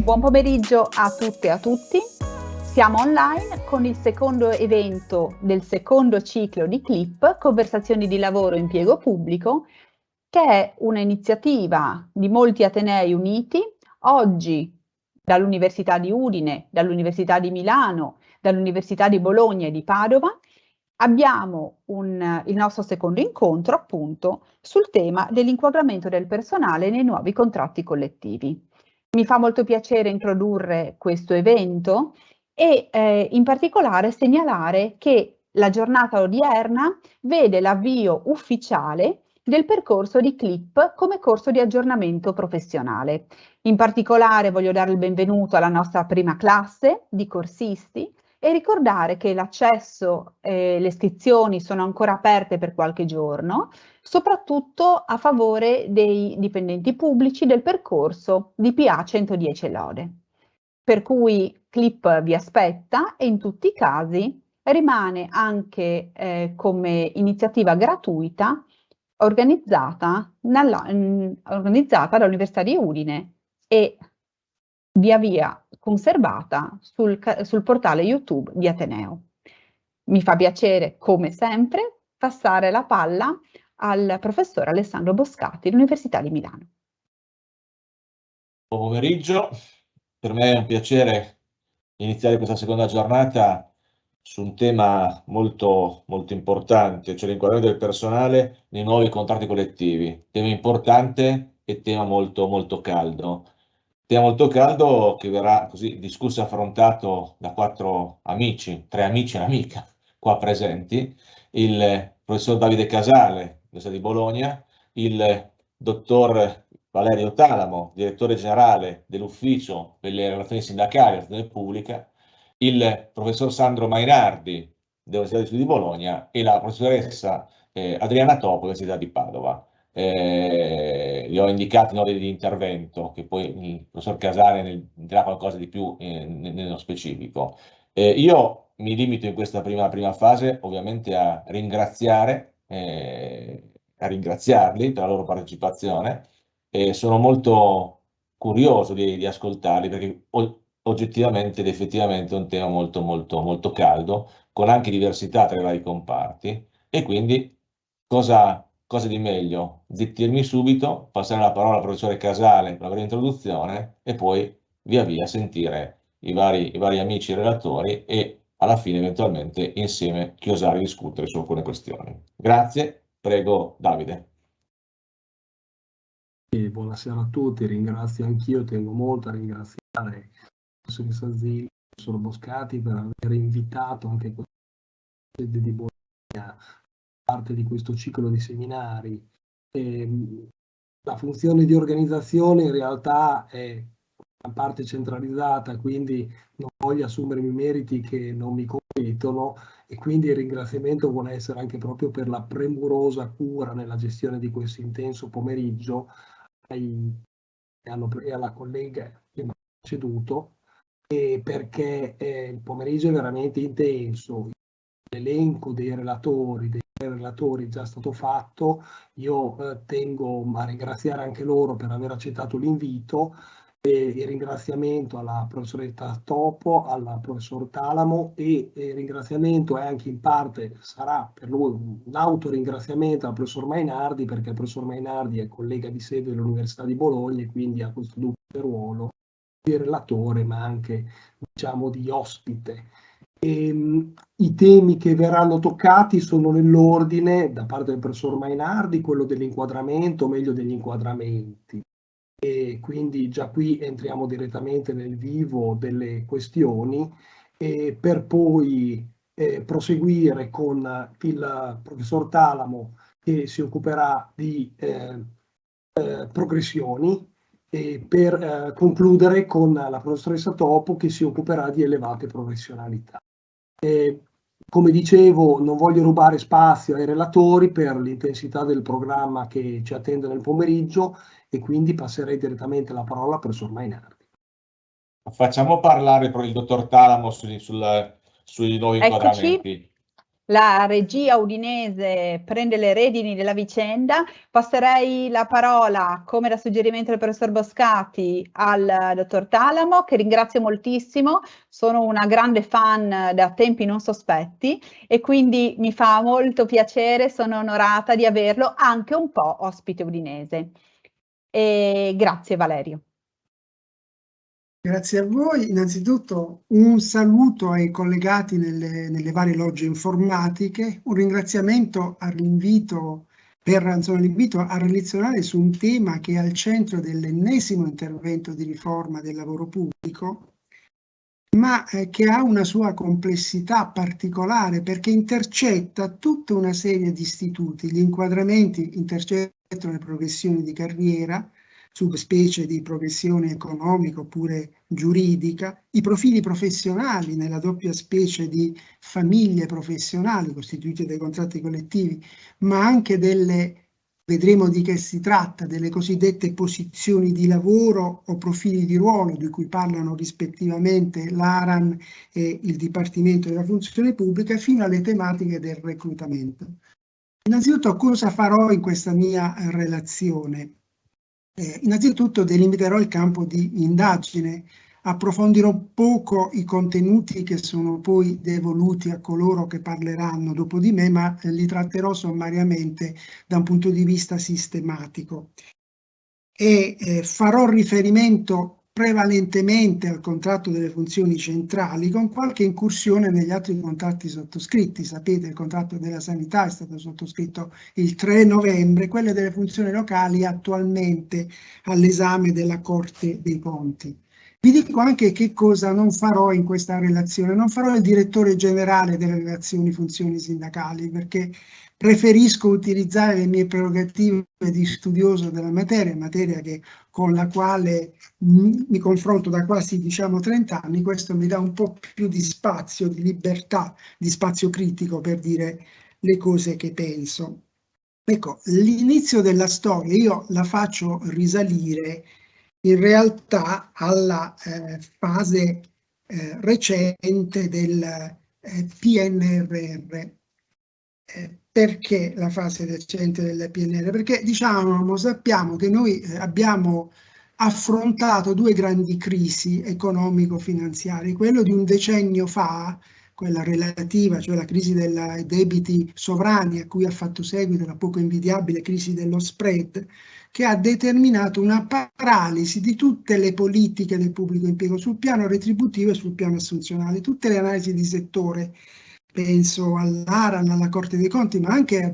Buon pomeriggio a tutte e a tutti. Siamo online con il secondo evento del secondo ciclo di CLIP, Conversazioni di lavoro e impiego pubblico, che è un'iniziativa di molti atenei uniti, oggi dall'Università di Udine, dall'Università di Milano, dall'Università di Bologna e di Padova. Abbiamo il nostro secondo incontro appunto sul tema dell'inquadramento del personale nei nuovi contratti collettivi. Mi fa molto piacere introdurre questo evento e in particolare segnalare che la giornata odierna vede l'avvio ufficiale del percorso di CLIP come corso di aggiornamento professionale. In particolare voglio dare il benvenuto alla nostra prima classe di corsisti e ricordare che l'accesso e le iscrizioni sono ancora aperte per qualche giorno, soprattutto a favore dei dipendenti pubblici del percorso di PA 110 Lode. Per cui CLIP vi aspetta e in tutti i casi rimane anche come iniziativa gratuita organizzata dall'Università di Udine e via via conservata sul portale YouTube di Ateneo. Mi fa piacere, come sempre, passare la palla al professor Alessandro Boscati dell'Università di Milano. Buon pomeriggio, per me è un piacere iniziare questa seconda giornata su un tema molto importante, cioè l'inquadramento del personale nei nuovi contratti collettivi. Tema importante e tema molto caldo. Tema molto caldo che verrà così discusso e affrontato da tre amici e un'amica qua presenti, il professor Davide Casale, dell'Università di Bologna, il dottor Valerio Talamo, direttore generale dell'Ufficio per le relazioni sindacali e la funzione pubblica, il professor Sandro Mainardi dell'Università di Studi di Bologna e la professoressa Adriana Topo dell'Università di Padova. Li ho indicati in ordine di intervento, che poi il professor Casale dirà qualcosa di più nello specifico. Io mi limito in questa prima fase ovviamente a ringraziarli per la loro partecipazione. Sono molto curioso di ascoltarli perché oggettivamente ed effettivamente è un tema molto caldo, con anche diversità tra i vari comparti, e quindi cosa di meglio? Zittirmi subito, passare la parola al professore Casale per la breve introduzione e poi via via sentire i vari amici relatori e alla fine eventualmente insieme chiosare e discutere su alcune questioni. Grazie, prego Davide. Buonasera a tutti, ringrazio anch'io, tengo molto a ringraziare il professor Zilli, il professor Boscati per aver invitato anche questa sede di Bologna parte di questo ciclo di seminari. La funzione di organizzazione in realtà è una parte centralizzata, quindi non voglio assumermi meriti che non mi competono, e quindi il ringraziamento vuole essere anche proprio per la premurosa cura nella gestione di questo intenso pomeriggio e alla collega che mi ha preceduto, perché il pomeriggio è veramente intenso. L'elenco dei relatori è già stato fatto. Io tengo a ringraziare anche loro per aver accettato l'invito. Il ringraziamento alla professoressa Topo, al professor Talamo, e il ringraziamento è anche in parte, sarà per lui un autoringraziamento al professor Mainardi, perché il professor Mainardi è collega di sede dell'Università di Bologna e quindi ha questo doppio ruolo di relatore ma anche, diciamo, di ospite. I temi che verranno toccati sono nell'ordine, da parte del professor Mainardi, quello dell'inquadramento, o meglio degli inquadramenti. E quindi già qui entriamo direttamente nel vivo delle questioni, per poi proseguire con il professor Talamo, che si occuperà di progressioni, e per concludere con la professoressa Topo, che si occuperà di elevate professionalità. Come dicevo, non voglio rubare spazio ai relatori per l'intensità del programma che ci attende nel pomeriggio, e quindi passerei direttamente la parola al professor Mainardi. Facciamo parlare il dottor Talamo sui nuovi inquadramenti. la regia udinese prende le redini della vicenda, passerei la parola, come da suggerimento del professor Boscati, al dottor Talamo, che ringrazio moltissimo. Sono una grande fan da tempi non sospetti e quindi mi fa molto piacere, sono onorata di averlo anche un po' ospite udinese. E grazie Valerio. Grazie a voi. Innanzitutto un saluto ai collegati nelle varie logge informatiche, un ringraziamento all'invito l'invito a relazionare su un tema che è al centro dell'ennesimo intervento di riforma del lavoro pubblico, ma che ha una sua complessità particolare perché intercetta tutta una serie di istituti. Gli inquadramenti intercettano le progressioni di carriera, subspecie di progressione economica oppure giuridica, i profili professionali nella doppia specie di famiglie professionali costituite dai contratti collettivi, ma anche vedremo di che si tratta, delle cosiddette posizioni di lavoro o profili di ruolo di cui parlano rispettivamente l'ARAN e il Dipartimento della Funzione Pubblica, fino alle tematiche del reclutamento. Innanzitutto cosa farò in questa mia relazione? Innanzitutto delimiterò il campo di indagine, approfondirò poco i contenuti che sono poi devoluti a coloro che parleranno dopo di me, ma li tratterò sommariamente da un punto di vista sistematico. E farò riferimento prevalentemente al contratto delle funzioni centrali, con qualche incursione negli altri contratti sottoscritti. Sapete, il contratto della sanità è stato sottoscritto il 3 novembre, quello delle funzioni locali attualmente all'esame della Corte dei Conti. Vi dico anche che cosa non farò in questa relazione. Non farò il direttore generale delle relazioni funzioni sindacali, perché preferisco utilizzare le mie prerogative di studioso della materia con la quale mi confronto da quasi 30 anni. Questo mi dà un po' più di spazio, di libertà, di spazio critico per dire le cose che penso. Ecco, l'inizio della storia io la faccio risalire in realtà alla fase recente del PNRR. Perché la fase recente del PNRR? Perché sappiamo che noi abbiamo affrontato due grandi crisi economico-finanziarie, quello di un decennio fa, quella relativa, cioè la crisi dei debiti sovrani a cui ha fatto seguito la poco invidiabile crisi dello spread, che ha determinato una paralisi di tutte le politiche del pubblico impiego sul piano retributivo e sul piano assunzionale. Tutte le analisi di settore, penso all'ARAN, alla Corte dei Conti, ma anche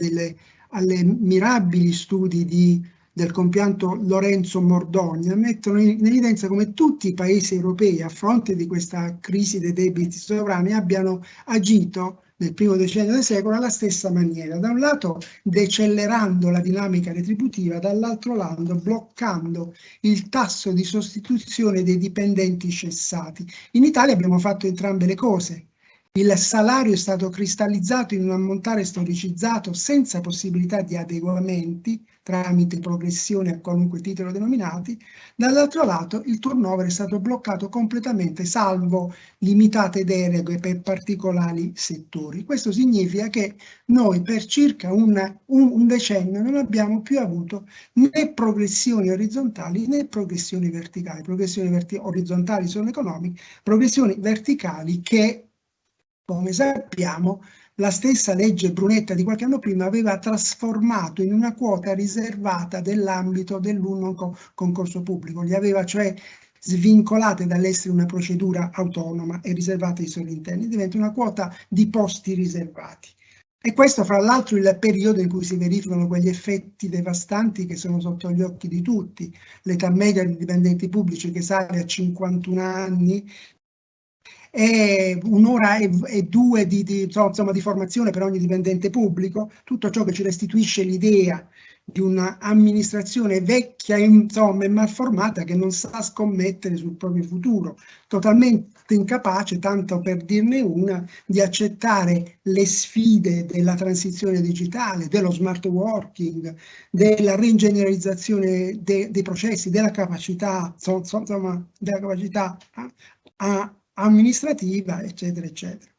alle mirabili studi del compianto Lorenzo Mordogna, mettono in evidenza come tutti i paesi europei a fronte di questa crisi dei debiti sovrani abbiano agito nel primo decennio del secolo alla stessa maniera, da un lato decelerando la dinamica retributiva, dall'altro lato bloccando il tasso di sostituzione dei dipendenti cessati. In Italia abbiamo fatto entrambe le cose. Il salario è stato cristallizzato in un ammontare storicizzato senza possibilità di adeguamenti tramite progressione a qualunque titolo denominati. Dall'altro lato il turnover è stato bloccato completamente, salvo limitate deroghe per particolari settori. Questo significa che noi per circa un decennio non abbiamo più avuto né progressioni orizzontali né progressioni verticali. Progressioni orizzontali sono economiche, progressioni verticali che, come sappiamo, la stessa legge Brunetta di qualche anno prima aveva trasformato in una quota riservata dell'ambito dell'unico concorso pubblico, li aveva cioè svincolate dall'essere una procedura autonoma e riservata ai soli interni, diventa una quota di posti riservati. E questo fra l'altro il periodo in cui si verificano quegli effetti devastanti che sono sotto gli occhi di tutti, l'età media dei dipendenti pubblici che sale a 51 anni, e un'ora e due di formazione per ogni dipendente pubblico, tutto ciò che ci restituisce l'idea di un'amministrazione vecchia e malformata che non sa scommettere sul proprio futuro, totalmente incapace, tanto per dirne una, di accettare le sfide della transizione digitale, dello smart working, della reingegnerizzazione dei processi, della capacità, amministrativa, eccetera, eccetera.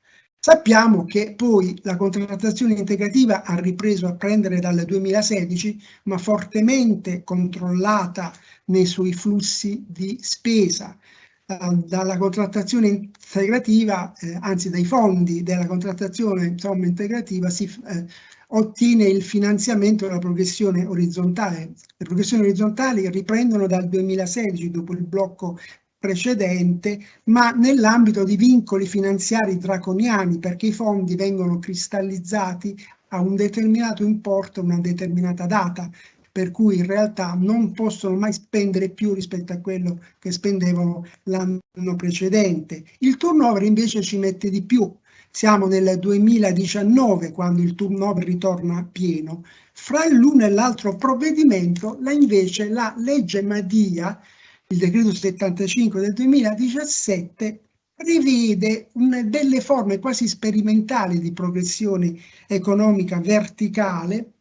Sappiamo che poi la contrattazione integrativa ha ripreso a prendere dal 2016, ma fortemente controllata nei suoi flussi di spesa. Dalla contrattazione integrativa, anzi dai fondi della contrattazione integrativa, si ottiene il finanziamento della progressione orizzontale. Le progressioni orizzontali riprendono dal 2016, dopo il blocco precedente, ma nell'ambito di vincoli finanziari draconiani, perché i fondi vengono cristallizzati a un determinato importo, una determinata data, per cui in realtà non possono mai spendere più rispetto a quello che spendevano l'anno precedente. Il turnover invece ci mette di più. Siamo nel 2019 quando il turnover ritorna pieno. Fra l'uno e l'altro provvedimento, invece la legge Madia, il decreto 75 del 2017, prevede delle forme quasi sperimentali di progressione economica verticale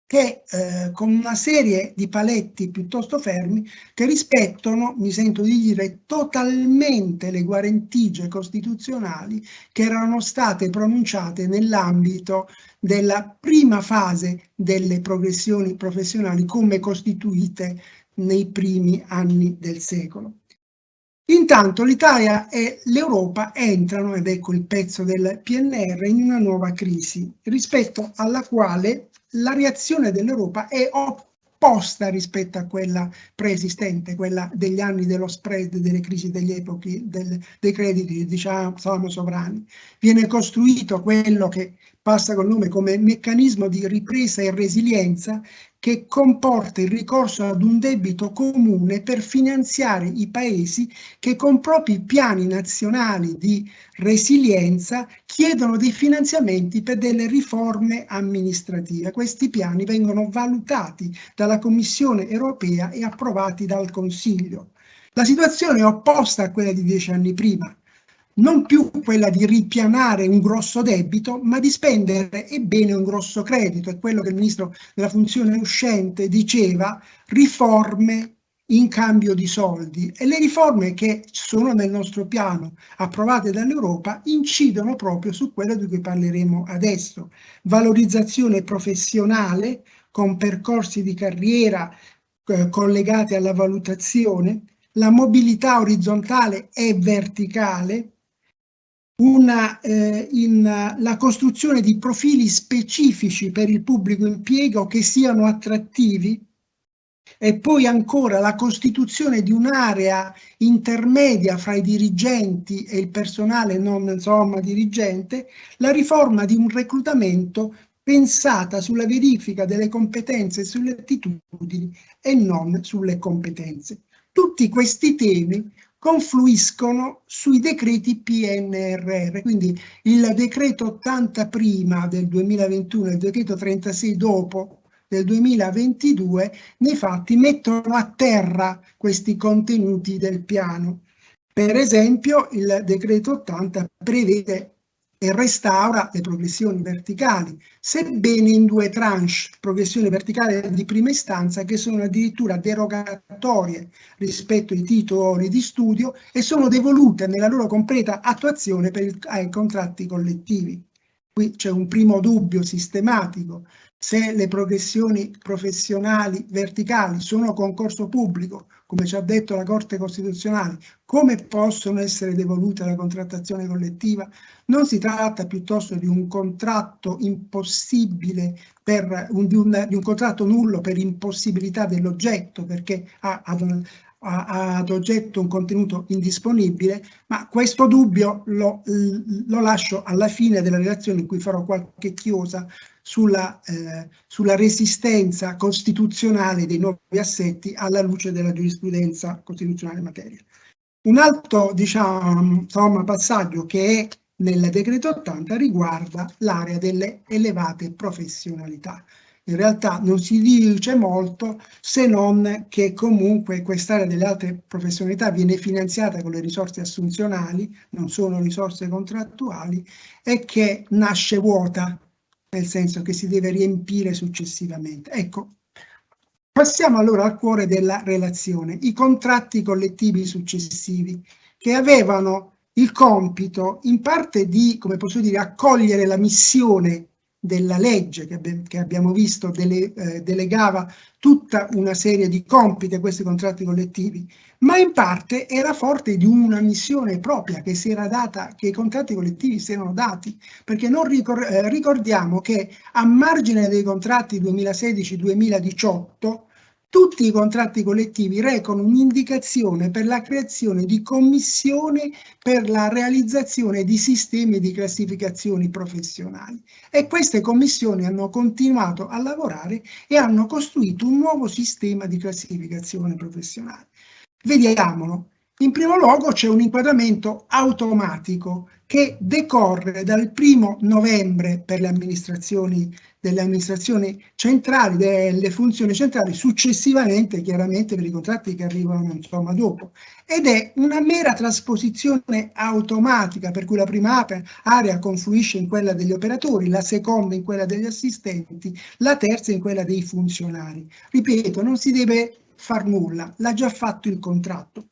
che con una serie di paletti piuttosto fermi che rispettano, mi sento di dire, totalmente le guarentigie costituzionali che erano state pronunciate nell'ambito della prima fase delle progressioni professionali come costituite nei primi anni del secolo. Intanto l'Italia e l'Europa entrano, ed ecco il pezzo del PNR, in una nuova crisi, rispetto alla quale la reazione dell'Europa è opposta rispetto a quella preesistente, quella degli anni dello spread, delle crisi degli epochi, dei crediti, diciamo, sovrani. Viene costruito quello che passa col nome come meccanismo di ripresa e resilienza, che comporta il ricorso ad un debito comune per finanziare i paesi che con propri piani nazionali di resilienza chiedono dei finanziamenti per delle riforme amministrative. Questi piani vengono valutati dalla Commissione europea e approvati dal Consiglio. La situazione è opposta a quella di 10 anni prima. Non più quella di ripianare un grosso debito, ma di spendere e bene un grosso credito. È quello che il ministro della funzione uscente diceva, riforme in cambio di soldi. E le riforme che sono nel nostro piano, approvate dall'Europa, incidono proprio su quello di cui parleremo adesso. Valorizzazione professionale con percorsi di carriera collegati alla valutazione, la mobilità orizzontale e verticale, la costruzione di profili specifici per il pubblico impiego che siano attrattivi, e poi ancora la costituzione di un'area intermedia fra i dirigenti e il personale non dirigente, la riforma di un reclutamento pensata sulla verifica delle competenze e sulle attitudini e non sulle competenze. Tutti questi temi confluiscono sui decreti PNRR, quindi il decreto 80 prima del 2021 e il decreto 36 dopo del 2022, nei fatti mettono a terra questi contenuti del piano. Per esempio, il decreto 80 prevede e restaura le progressioni verticali, sebbene in 2 tranche, progressioni verticali di prima istanza che sono addirittura derogatorie rispetto ai titoli di studio e sono devolute nella loro completa attuazione ai contratti collettivi. Qui c'è un primo dubbio sistematico: se le progressioni professionali verticali sono concorso pubblico, come ci ha detto la Corte Costituzionale, come possono essere devolute alla contrattazione collettiva? Non si tratta piuttosto di un contratto impossibile, di un contratto nullo per impossibilità dell'oggetto, perché ha ad oggetto un contenuto indisponibile, ma questo dubbio lo lascio alla fine della relazione, in cui farò qualche chiosa sulla resistenza costituzionale dei nuovi assetti alla luce della giurisprudenza costituzionale in materia. Un altro passaggio che è nel decreto 80 riguarda l'area delle elevate professionalità. In realtà non si dice molto, se non che comunque quest'area delle altre professionalità viene finanziata con le risorse assunzionali, non sono risorse contrattuali, e che nasce vuota, nel senso che si deve riempire successivamente. Ecco, passiamo allora al cuore della relazione: i contratti collettivi successivi, che avevano il compito in parte di, come posso dire, accogliere la missione della legge che abbiamo visto delegava tutta una serie di compiti a questi contratti collettivi, ma in parte era forte di una missione propria che si era data, che i contratti collettivi si erano dati, perché non ricordiamo che a margine dei contratti 2016-2018 tutti i contratti collettivi recano un'indicazione per la creazione di commissioni per la realizzazione di sistemi di classificazioni professionali, e queste commissioni hanno continuato a lavorare e hanno costruito un nuovo sistema di classificazione professionale. Vediamolo. In primo luogo c'è un inquadramento automatico che decorre dal 1° novembre per le amministrazioni centrali, delle funzioni centrali, successivamente chiaramente per i contratti che arrivano insomma dopo, ed è una mera trasposizione automatica per cui la prima area confluisce in quella degli operatori, la seconda in quella degli assistenti, la terza in quella dei funzionari. Ripeto, non si deve far nulla, l'ha già fatto il contratto.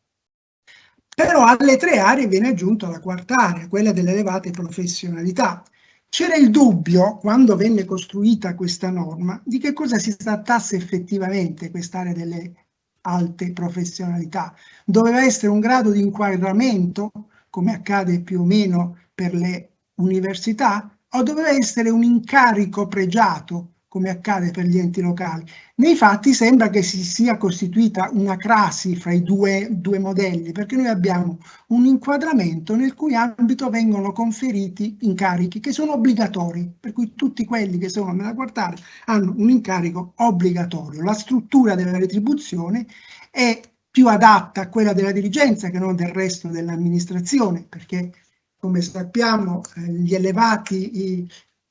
Però alle 3 aree viene aggiunta la quarta area, quella delle elevate professionalità. C'era il dubbio, quando venne costruita questa norma, di che cosa si trattasse effettivamente quest'area delle alte professionalità. Doveva essere un grado di inquadramento, come accade più o meno per le università, o doveva essere un incarico pregiato, come accade per gli enti locali. Nei fatti sembra che si sia costituita una crasi fra i due modelli, perché noi abbiamo un inquadramento nel cui ambito vengono conferiti incarichi che sono obbligatori, per cui tutti quelli che sono nella quarta area hanno un incarico obbligatorio. La struttura della retribuzione è più adatta a quella della dirigenza che non del resto dell'amministrazione, perché come sappiamo gli elevati,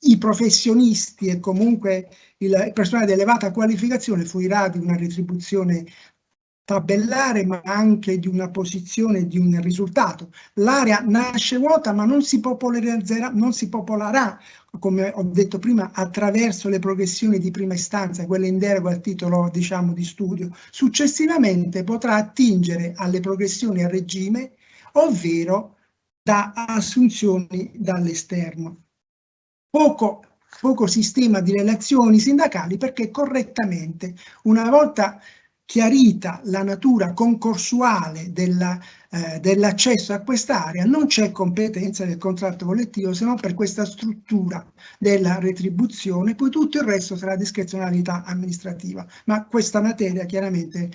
i professionisti e comunque il personale di elevata qualificazione fruirà di una retribuzione tabellare, ma anche di una posizione, di un risultato. L'area nasce vuota, ma non si popolerà, come ho detto prima, attraverso le progressioni di prima istanza, quelle in deroga al titolo, diciamo, di studio. Successivamente potrà attingere alle progressioni a regime, ovvero da assunzioni dall'esterno. Poco sistema di relazioni sindacali, perché correttamente, una volta chiarita la natura concorsuale dell'accesso a quest'area, non c'è competenza del contratto collettivo se non per questa struttura della retribuzione, poi tutto il resto sarà discrezionalità amministrativa. Ma questa materia chiaramente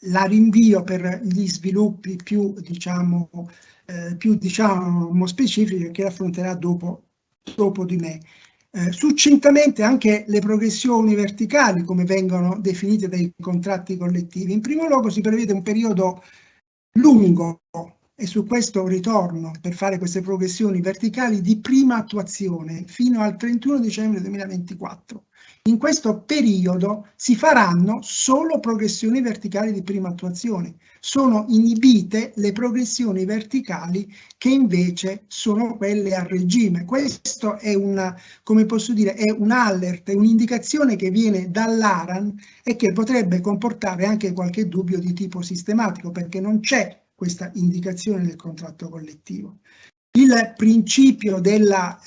la rinvio per gli sviluppi più specifici che affronterà dopo di me. Succintamente anche le progressioni verticali, come vengono definite dai contratti collettivi. In primo luogo si prevede un periodo lungo, e su questo ritorno, per fare queste progressioni verticali di prima attuazione fino al 31 dicembre 2024. In questo periodo si faranno solo progressioni verticali di prima attuazione. Sono inibite le progressioni verticali che invece sono quelle a regime. Questo è come posso dire, è un alert, è un'indicazione che viene dall'ARAN e che potrebbe comportare anche qualche dubbio di tipo sistematico, perché non c'è questa indicazione nel contratto collettivo. Il principio della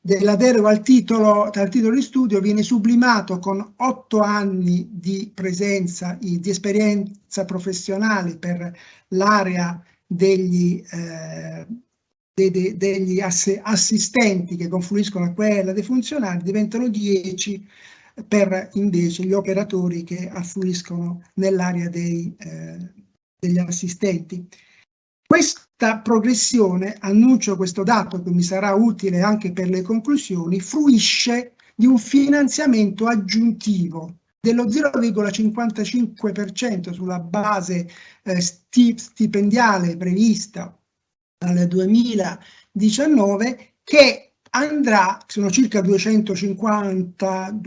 deroga al titolo di studio viene sublimato con 8 anni di presenza, di esperienza professionale per l'area degli assistenti che confluiscono a quella dei funzionari, diventano 10 per invece gli operatori che affluiscono nell'area degli assistenti. Questa progressione, annuncio questo dato che mi sarà utile anche per le conclusioni, fruisce di un finanziamento aggiuntivo dello 0,55% sulla base stipendiale prevista dal 2019, che andrà, sono circa 250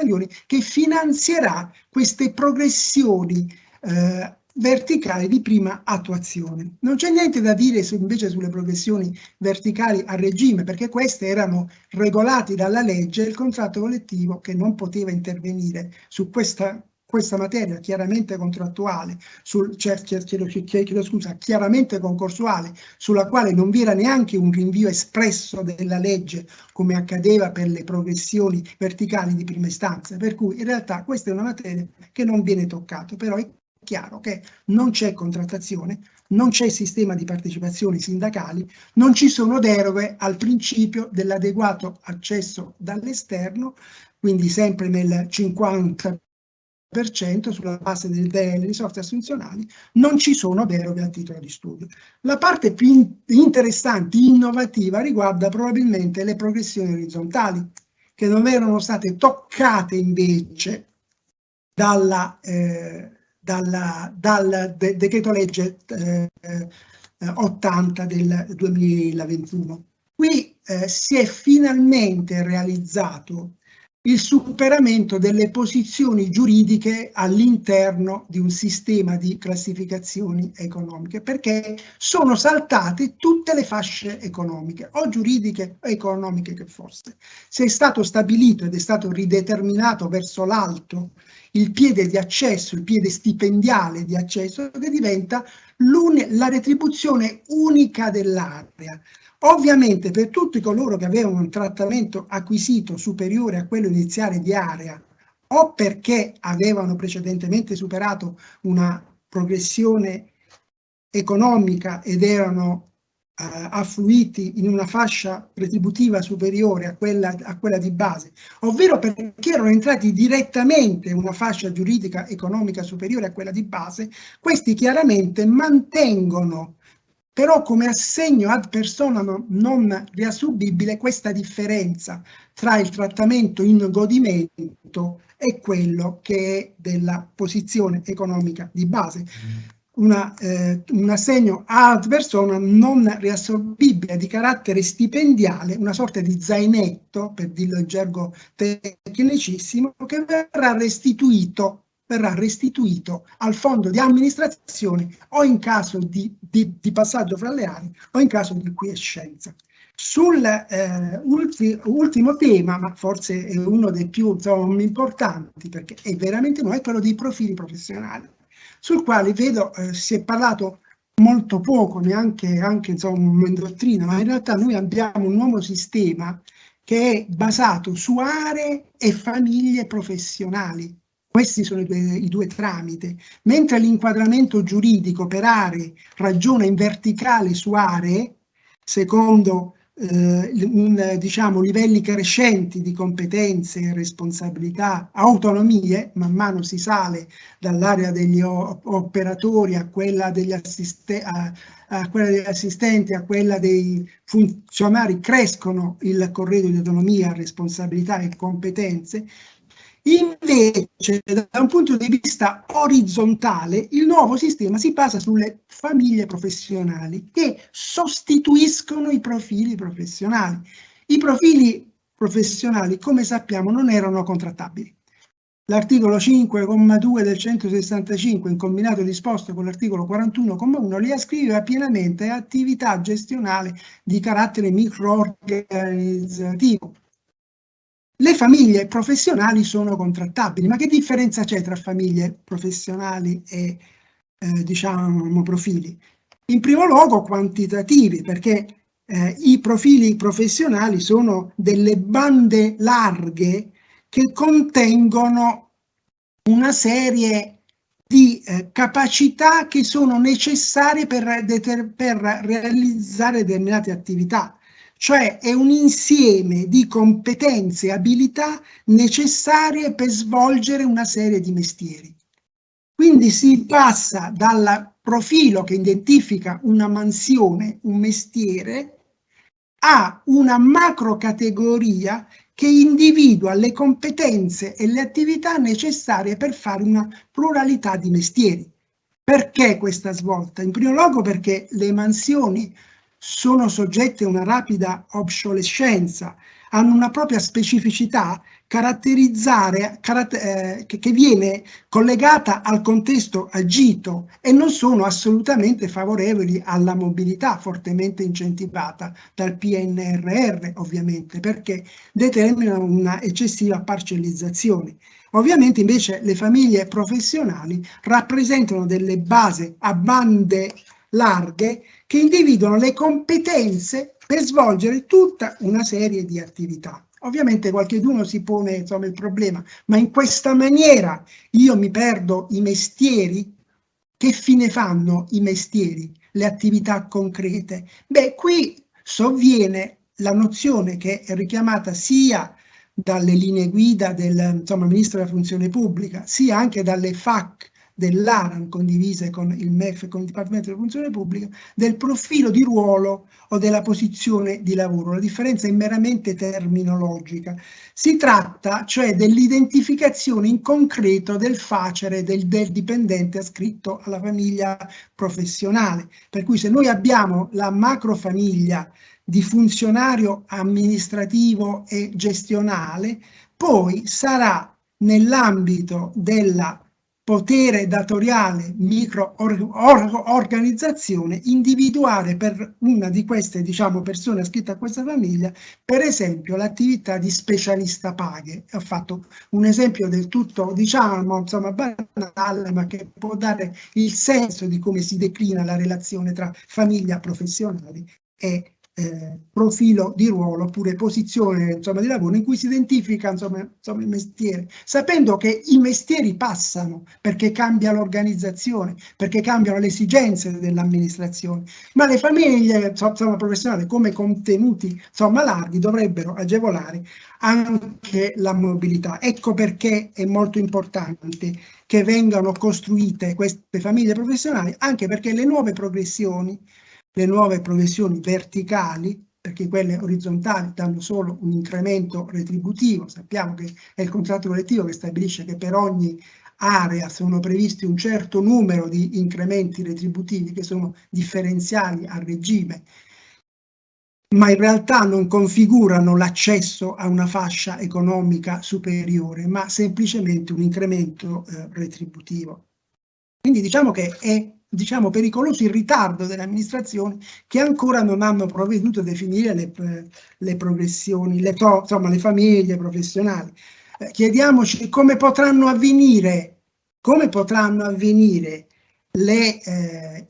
milioni, che finanzierà queste progressioni verticali di prima attuazione. Non c'è niente da dire invece sulle progressioni verticali a regime, perché queste erano regolate dalla legge e il contratto collettivo che non poteva intervenire su questa questa materia chiaramente contrattuale, chiaramente concorsuale, sulla quale non vi era neanche un rinvio espresso della legge, come accadeva per le progressioni verticali di prima istanza, per cui in realtà questa è una materia che non viene toccata, però è chiaro che non c'è contrattazione, non c'è sistema di partecipazioni sindacali, non ci sono deroghe al principio dell'adeguato accesso dall'esterno, quindi sempre nel 50% sulla base delle risorse assunzionali, non ci sono deroghe al titolo di studio. La parte più interessante, innovativa, riguarda probabilmente le progressioni orizzontali, che non erano state toccate invece dal decreto legge 80 del 2021. Qui si è finalmente realizzato il superamento delle posizioni giuridiche all'interno di un sistema di classificazioni economiche, perché sono saltate tutte le fasce economiche, o giuridiche o economiche che fosse. Se è stato stabilito ed è stato rideterminato verso l'alto il piede di accesso, il piede stipendiale di accesso, che diventa la retribuzione unica dell'area. Ovviamente per tutti coloro che avevano un trattamento acquisito superiore a quello iniziale di area, o perché avevano precedentemente superato una progressione economica ed erano affluiti in una fascia retributiva superiore a quella di base, ovvero perché erano entrati direttamente in una fascia giuridica economica superiore a quella di base, questi chiaramente mantengono però come assegno ad personam non riassumibile questa differenza tra il trattamento in godimento e quello che è della posizione economica di base. Un assegno ad personam non riassorbibile di carattere stipendiale, una sorta di zainetto, per dirlo in gergo tecnicissimo, che verrà restituito al fondo di amministrazione o in caso di passaggio fra le aree o in caso di quiescenza. Sull'ultimo tema, ma forse è uno dei più importanti perché è veramente nuovo, è quello dei profili professionali, sul quale vedo si è parlato molto poco, neanche in dottrina, ma in realtà noi abbiamo un nuovo sistema che è basato su aree e famiglie professionali. Questi sono i due tramite, mentre l'inquadramento giuridico per aree ragiona in verticale su aree, secondo livelli crescenti di competenze, responsabilità, autonomie, man mano si sale dall'area degli operatori a quella degli assistenti, a quella dei funzionari, crescono il corredo di autonomia, responsabilità e competenze. Invece, da un punto di vista orizzontale, il nuovo sistema si basa sulle famiglie professionali che sostituiscono i profili professionali. I profili professionali, come sappiamo, non erano contrattabili. L'articolo 5,2 del 165, in combinato disposto con l'articolo 41,1, li ascriveva pienamente a attività gestionale di carattere microorganizzativo. Le famiglie professionali sono contrattabili, ma che differenza c'è tra famiglie professionali e profili? In primo luogo quantitativi, perché i profili professionali sono delle bande larghe che contengono una serie di capacità che sono necessarie per realizzare determinate attività. Cioè è un insieme di competenze e abilità necessarie per svolgere una serie di mestieri. Quindi si passa dal profilo che identifica una mansione, un mestiere, a una macrocategoria che individua le competenze e le attività necessarie per fare una pluralità di mestieri. Perché questa svolta? In primo luogo perché le mansioni sono soggette a una rapida obsolescenza, hanno una propria specificità che viene collegata al contesto agito e non sono assolutamente favorevoli alla mobilità fortemente incentivata dal PNRR, ovviamente, perché determinano una eccessiva parcellizzazione. Ovviamente invece le famiglie professionali rappresentano delle basi a bande larghe che individuano le competenze per svolgere tutta una serie di attività. Ovviamente qualcuno si pone il problema, ma in questa maniera io mi perdo i mestieri? Che fine fanno i mestieri, le attività concrete? Beh, qui sovviene la nozione che è richiamata sia dalle linee guida del Ministro della Funzione Pubblica, sia anche dalle FAC dell'ARAN condivise con il MEF e con il Dipartimento della Funzione Pubblica, del profilo di ruolo o della posizione di lavoro. La differenza è meramente terminologica. Si tratta cioè dell'identificazione in concreto del facere del dipendente ascritto alla famiglia professionale. Per cui se noi abbiamo la macrofamiglia di funzionario amministrativo e gestionale, poi sarà nell'ambito della potere datoriale micro-organizzazione individuare per una di queste persone ascritte a questa famiglia, per esempio l'attività di specialista paghe. Ho fatto un esempio del tutto banale, ma che può dare il senso di come si declina la relazione tra famiglia professionale e profilo di ruolo oppure posizione di lavoro in cui si identifica il mestiere, sapendo che i mestieri passano perché cambia l'organizzazione, perché cambiano le esigenze dell'amministrazione, ma le famiglie professionali come contenuti larghi dovrebbero agevolare anche la mobilità. Ecco perché è molto importante che vengano costruite queste famiglie professionali, anche perché le nuove progressioni verticali, perché quelle orizzontali danno solo un incremento retributivo. Sappiamo che è il contratto collettivo che stabilisce che per ogni area sono previsti un certo numero di incrementi retributivi che sono differenziali a regime, ma in realtà non configurano l'accesso a una fascia economica superiore, ma semplicemente un incremento retributivo. Quindi diciamo che è pericoloso il ritardo delle amministrazioni che ancora non hanno provveduto a definire le progressioni, le famiglie professionali. Chiediamoci come potranno avvenire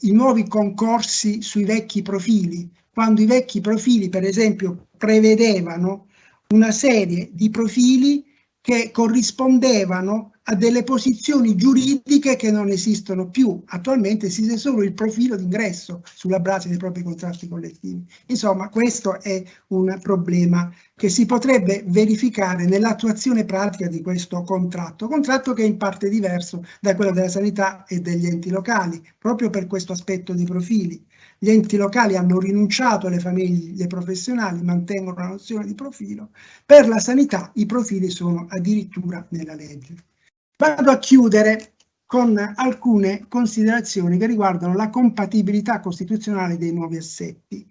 i nuovi concorsi sui vecchi profili, quando i vecchi profili, per esempio, prevedevano una serie di profili che corrispondevano a delle posizioni giuridiche che non esistono più. Attualmente esiste solo il profilo d'ingresso sulla base dei propri contratti collettivi. Insomma, questo è un problema che si potrebbe verificare nell'attuazione pratica di questo contratto che è in parte diverso da quello della sanità e degli enti locali, proprio per questo aspetto di profili. Gli enti locali hanno rinunciato alle famiglie professionali, mantengono la nozione di profilo. Per la sanità i profili sono addirittura nella legge. Vado a chiudere con alcune considerazioni che riguardano la compatibilità costituzionale dei nuovi assetti.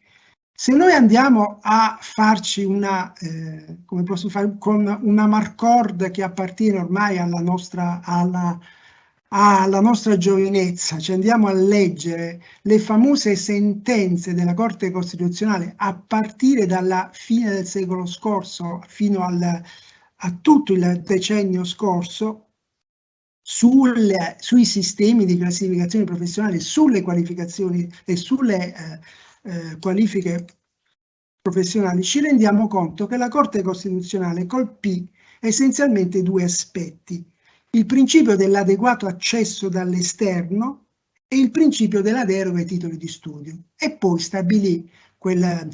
Se noi andiamo a farci con una marcord che appartiene ormai alla nostra giovinezza, ci andiamo a leggere le famose sentenze della Corte Costituzionale a partire dalla fine del secolo scorso fino a tutto il decennio scorso, sui sistemi di classificazione professionale, sulle qualificazioni e sulle qualifiche professionali, ci rendiamo conto che la Corte Costituzionale colpì essenzialmente due aspetti: il principio dell'adeguato accesso dall'esterno e il principio della deroga ai titoli di studio, e poi stabilì quel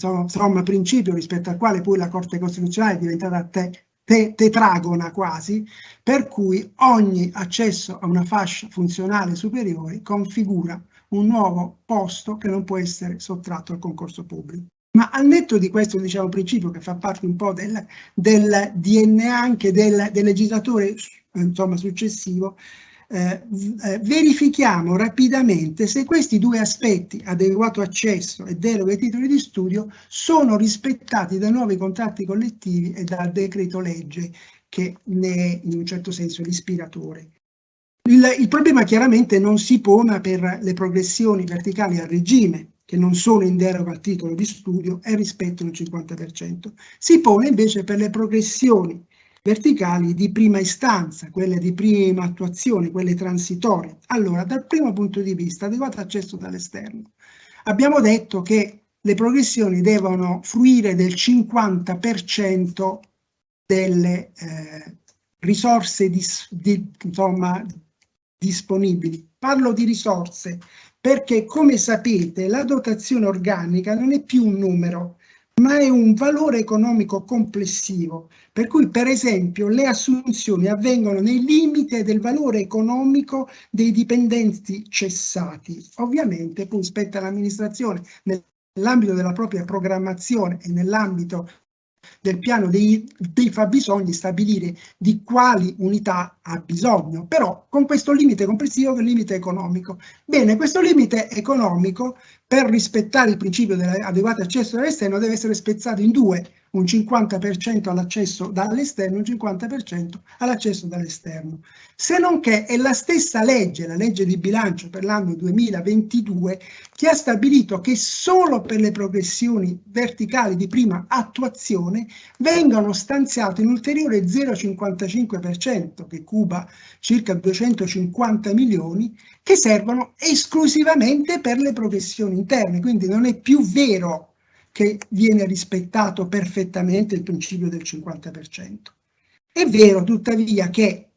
principio rispetto al quale poi la Corte Costituzionale è diventata tetragona quasi, per cui ogni accesso a una fascia funzionale superiore configura un nuovo posto che non può essere sottratto al concorso pubblico. Ma al netto di questo principio che fa parte un po' del DNA anche del legislatore successivo, verifichiamo rapidamente se questi due aspetti, adeguato accesso e deroga ai titoli di studio, sono rispettati dai nuovi contratti collettivi e dal decreto legge che ne è in un certo senso l'ispiratore. Il problema chiaramente non si pone per le progressioni verticali a regime, che non sono in deroga al titolo di studio e rispettano il 50%. Si pone invece per le progressioni verticali di prima istanza, quelle di prima attuazione, quelle transitorie. Allora, dal primo punto di vista, adeguato accesso dall'esterno, abbiamo detto che le progressioni devono fruire del 50% delle risorse disponibili. Parlo di risorse perché, come sapete, la dotazione organica non è più un numero, ma è un valore economico complessivo, per cui per esempio le assunzioni avvengono nei limiti del valore economico dei dipendenti cessati. Ovviamente poi spetta all'amministrazione, nell'ambito della propria programmazione e nell'ambito del piano dei fabbisogni, stabilire di quali unità ha bisogno, però con questo limite complessivo che è il limite economico. Bene, questo limite economico, per rispettare il principio dell'adeguato accesso dall'esterno, deve essere spezzato in due, un 50% all'accesso dall'esterno e un 50% all'accesso dall'esterno. Se non che è la stessa legge, la legge di bilancio per l'anno 2022, che ha stabilito che solo per le progressioni verticali di prima attuazione vengono stanziati un ulteriore 0,55%, che cuba circa 250 milioni, che servono esclusivamente per le progressioni interne. Quindi non è più vero che viene rispettato perfettamente il principio del 50%. È vero tuttavia che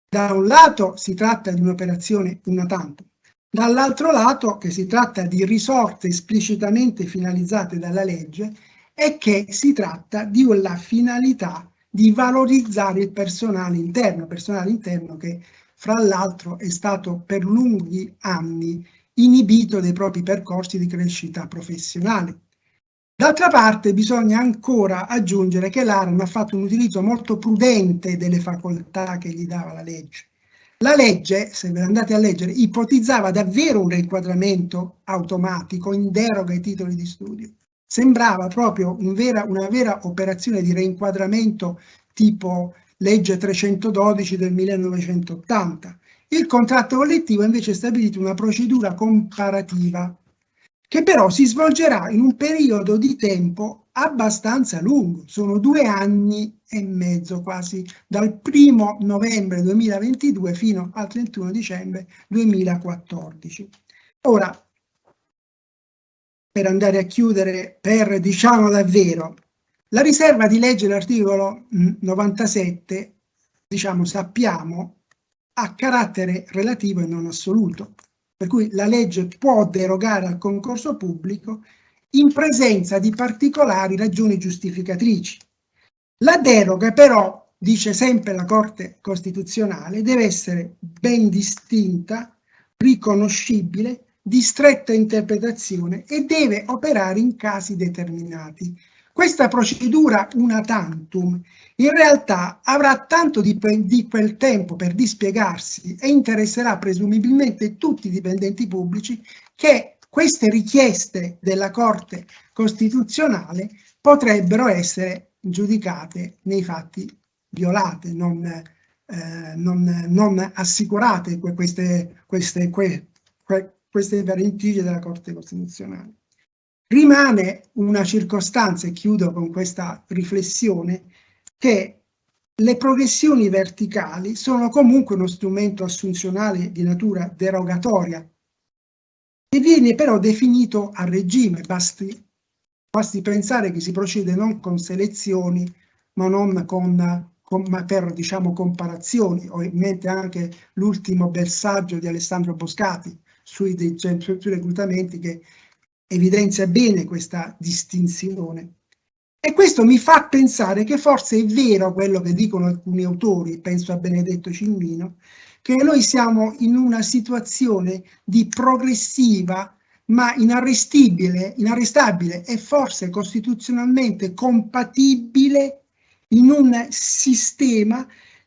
da un lato si tratta di un'operazione una tantum, dall'altro lato che si tratta di risorse esplicitamente finalizzate dalla legge e che si tratta di una finalità di valorizzare il personale interno che fra l'altro è stato per lunghi anni inibito dai propri percorsi di crescita professionale. D'altra parte bisogna ancora aggiungere che l'ARAN ha fatto un utilizzo molto prudente delle facoltà che gli dava la legge. La legge, se ve andate a leggere, ipotizzava davvero un reinquadramento automatico in deroga ai titoli di studio. Sembrava proprio una vera operazione di reinquadramento tipo legge 312 del 1980. Il contratto collettivo invece ha stabilito una procedura comparativa che però si svolgerà in un periodo di tempo abbastanza lungo, sono 2 anni e mezzo quasi, dal 1° novembre 2022 fino al 31 dicembre 2014. Ora, per andare a chiudere, per diciamo davvero, la riserva di legge dell'articolo 97, diciamo sappiamo, ha carattere relativo e non assoluto. Per cui la legge può derogare al concorso pubblico in presenza di particolari ragioni giustificatrici. La deroga però, dice sempre la Corte Costituzionale, deve essere ben distinta, riconoscibile, di stretta interpretazione e deve operare in casi determinati. Questa procedura una tantum in realtà avrà tanto di quel tempo per dispiegarsi e interesserà presumibilmente tutti i dipendenti pubblici che queste richieste della Corte Costituzionale potrebbero essere giudicate nei fatti violate, non assicurate queste vertigini della Corte Costituzionale. Rimane una circostanza, e chiudo con questa riflessione, che le progressioni verticali sono comunque uno strumento assunzionale di natura derogatoria, che viene però definito a regime. Basti pensare che si procede non con selezioni, ma non per diciamo comparazioni. Ho in mente anche l'ultimo bersaglio di Alessandro Boscati sui reclutamenti, che evidenzia bene questa distinzione. E questo mi fa pensare che forse è vero quello che dicono alcuni autori, penso a Benedetto Cimmino, che noi siamo in una situazione di progressiva ma inarrestabile e forse costituzionalmente compatibile in un sistema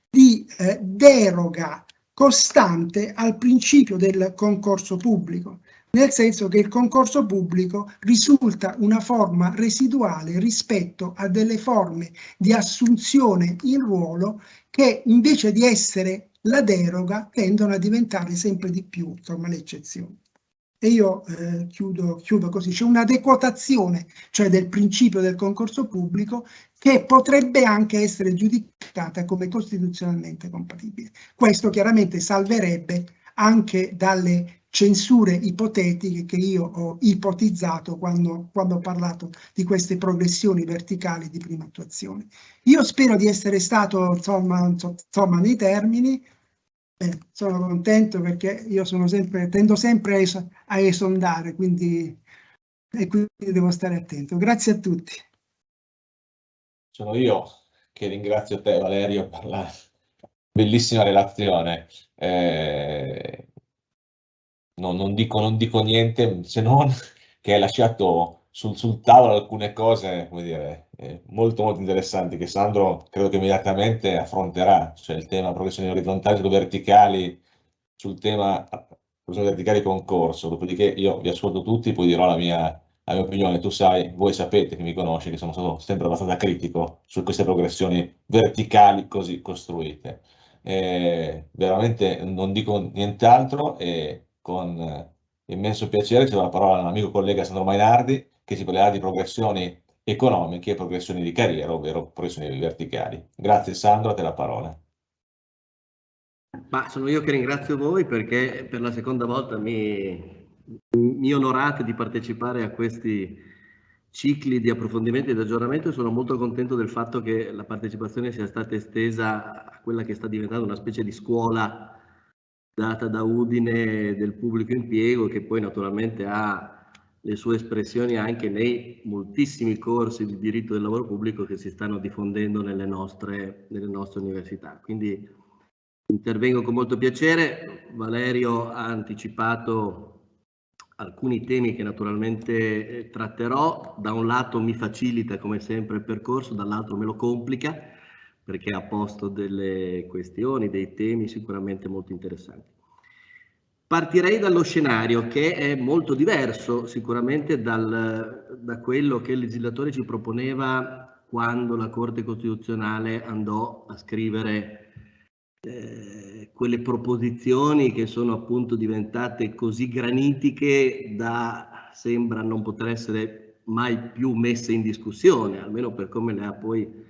di deroga costante al principio del concorso pubblico, nel senso che il concorso pubblico risulta una forma residuale rispetto a delle forme di assunzione in ruolo che invece di essere la deroga tendono a diventare sempre di più, insomma, le eccezioni. E io chiudo così, c'è una dequotazione, cioè del principio del concorso pubblico, che potrebbe anche essere giudicata come costituzionalmente compatibile. Questo chiaramente salverebbe anche dalle censure ipotetiche che io ho ipotizzato quando ho parlato di queste progressioni verticali di prima attuazione. Io spero di essere stato insomma nei termini. Sono contento perché io tendo sempre a esondare, quindi devo stare attento. Grazie a tutti. Sono io che ringrazio te, Valerio, per la bellissima relazione. Non dico niente se non che hai lasciato sul tavolo alcune cose, come dire, molto molto interessanti, che Sandro credo che immediatamente affronterà, cioè il tema progressioni orizzontali o verticali, sul tema progressioni verticali concorso. Dopodiché io vi ascolto tutti, poi dirò la mia opinione. Tu sai, voi sapete che mi conosci, che sono stato sempre abbastanza critico su queste progressioni verticali così costruite. Veramente non dico nient'altro e con immenso piacere cedo la parola all'amico collega Sandro Mainardi, che si parlerà di progressioni economiche e progressioni di carriera, ovvero progressioni verticali. Grazie Sandro, a te la parola. Ma sono io che ringrazio voi perché per la seconda volta mi onorate di partecipare a questi cicli di approfondimento e di aggiornamento e sono molto contento del fatto che la partecipazione sia stata estesa a quella che sta diventando una specie di scuola data da Udine del pubblico impiego, che poi naturalmente ha le sue espressioni anche nei moltissimi corsi di diritto del lavoro pubblico che si stanno diffondendo nelle nostre università. Quindi intervengo con molto piacere. Valerio ha anticipato alcuni temi che naturalmente tratterò. Da un lato mi facilita come sempre il percorso, dall'altro me lo complica perché ha posto delle questioni, dei temi sicuramente molto interessanti. Partirei dallo scenario che è molto diverso sicuramente da quello che il legislatore ci proponeva quando la Corte Costituzionale andò a scrivere quelle proposizioni che sono appunto diventate così granitiche da sembra non poter essere mai più messe in discussione, almeno per come le ha poi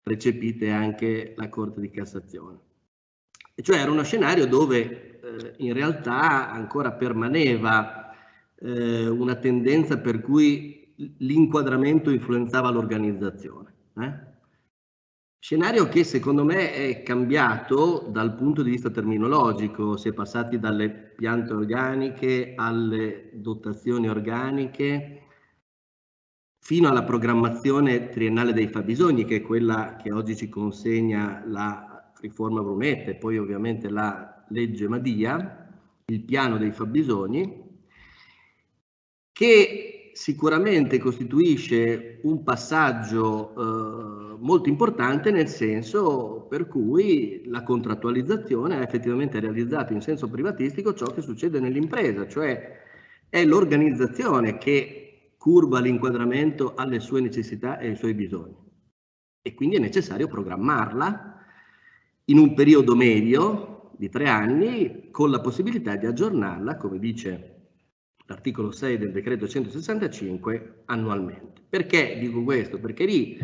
recepite anche la Corte di Cassazione. E cioè era uno scenario dove in realtà ancora permaneva una tendenza per cui l'inquadramento influenzava l'organizzazione. Scenario che secondo me è cambiato dal punto di vista terminologico, si è passati dalle piante organiche alle dotazioni organiche fino alla programmazione triennale dei fabbisogni, che è quella che oggi ci consegna la riforma Brunetta e poi ovviamente la legge Madia, il piano dei fabbisogni, che sicuramente costituisce un passaggio molto importante, nel senso per cui la contrattualizzazione ha effettivamente realizzato in senso privatistico ciò che succede nell'impresa, cioè è l'organizzazione che curva l'inquadramento alle sue necessità e ai suoi bisogni e quindi è necessario programmarla in un periodo medio di 3 anni con la possibilità di aggiornarla, come dice l'articolo 6 del decreto 165, annualmente. Perché dico questo? Perché lì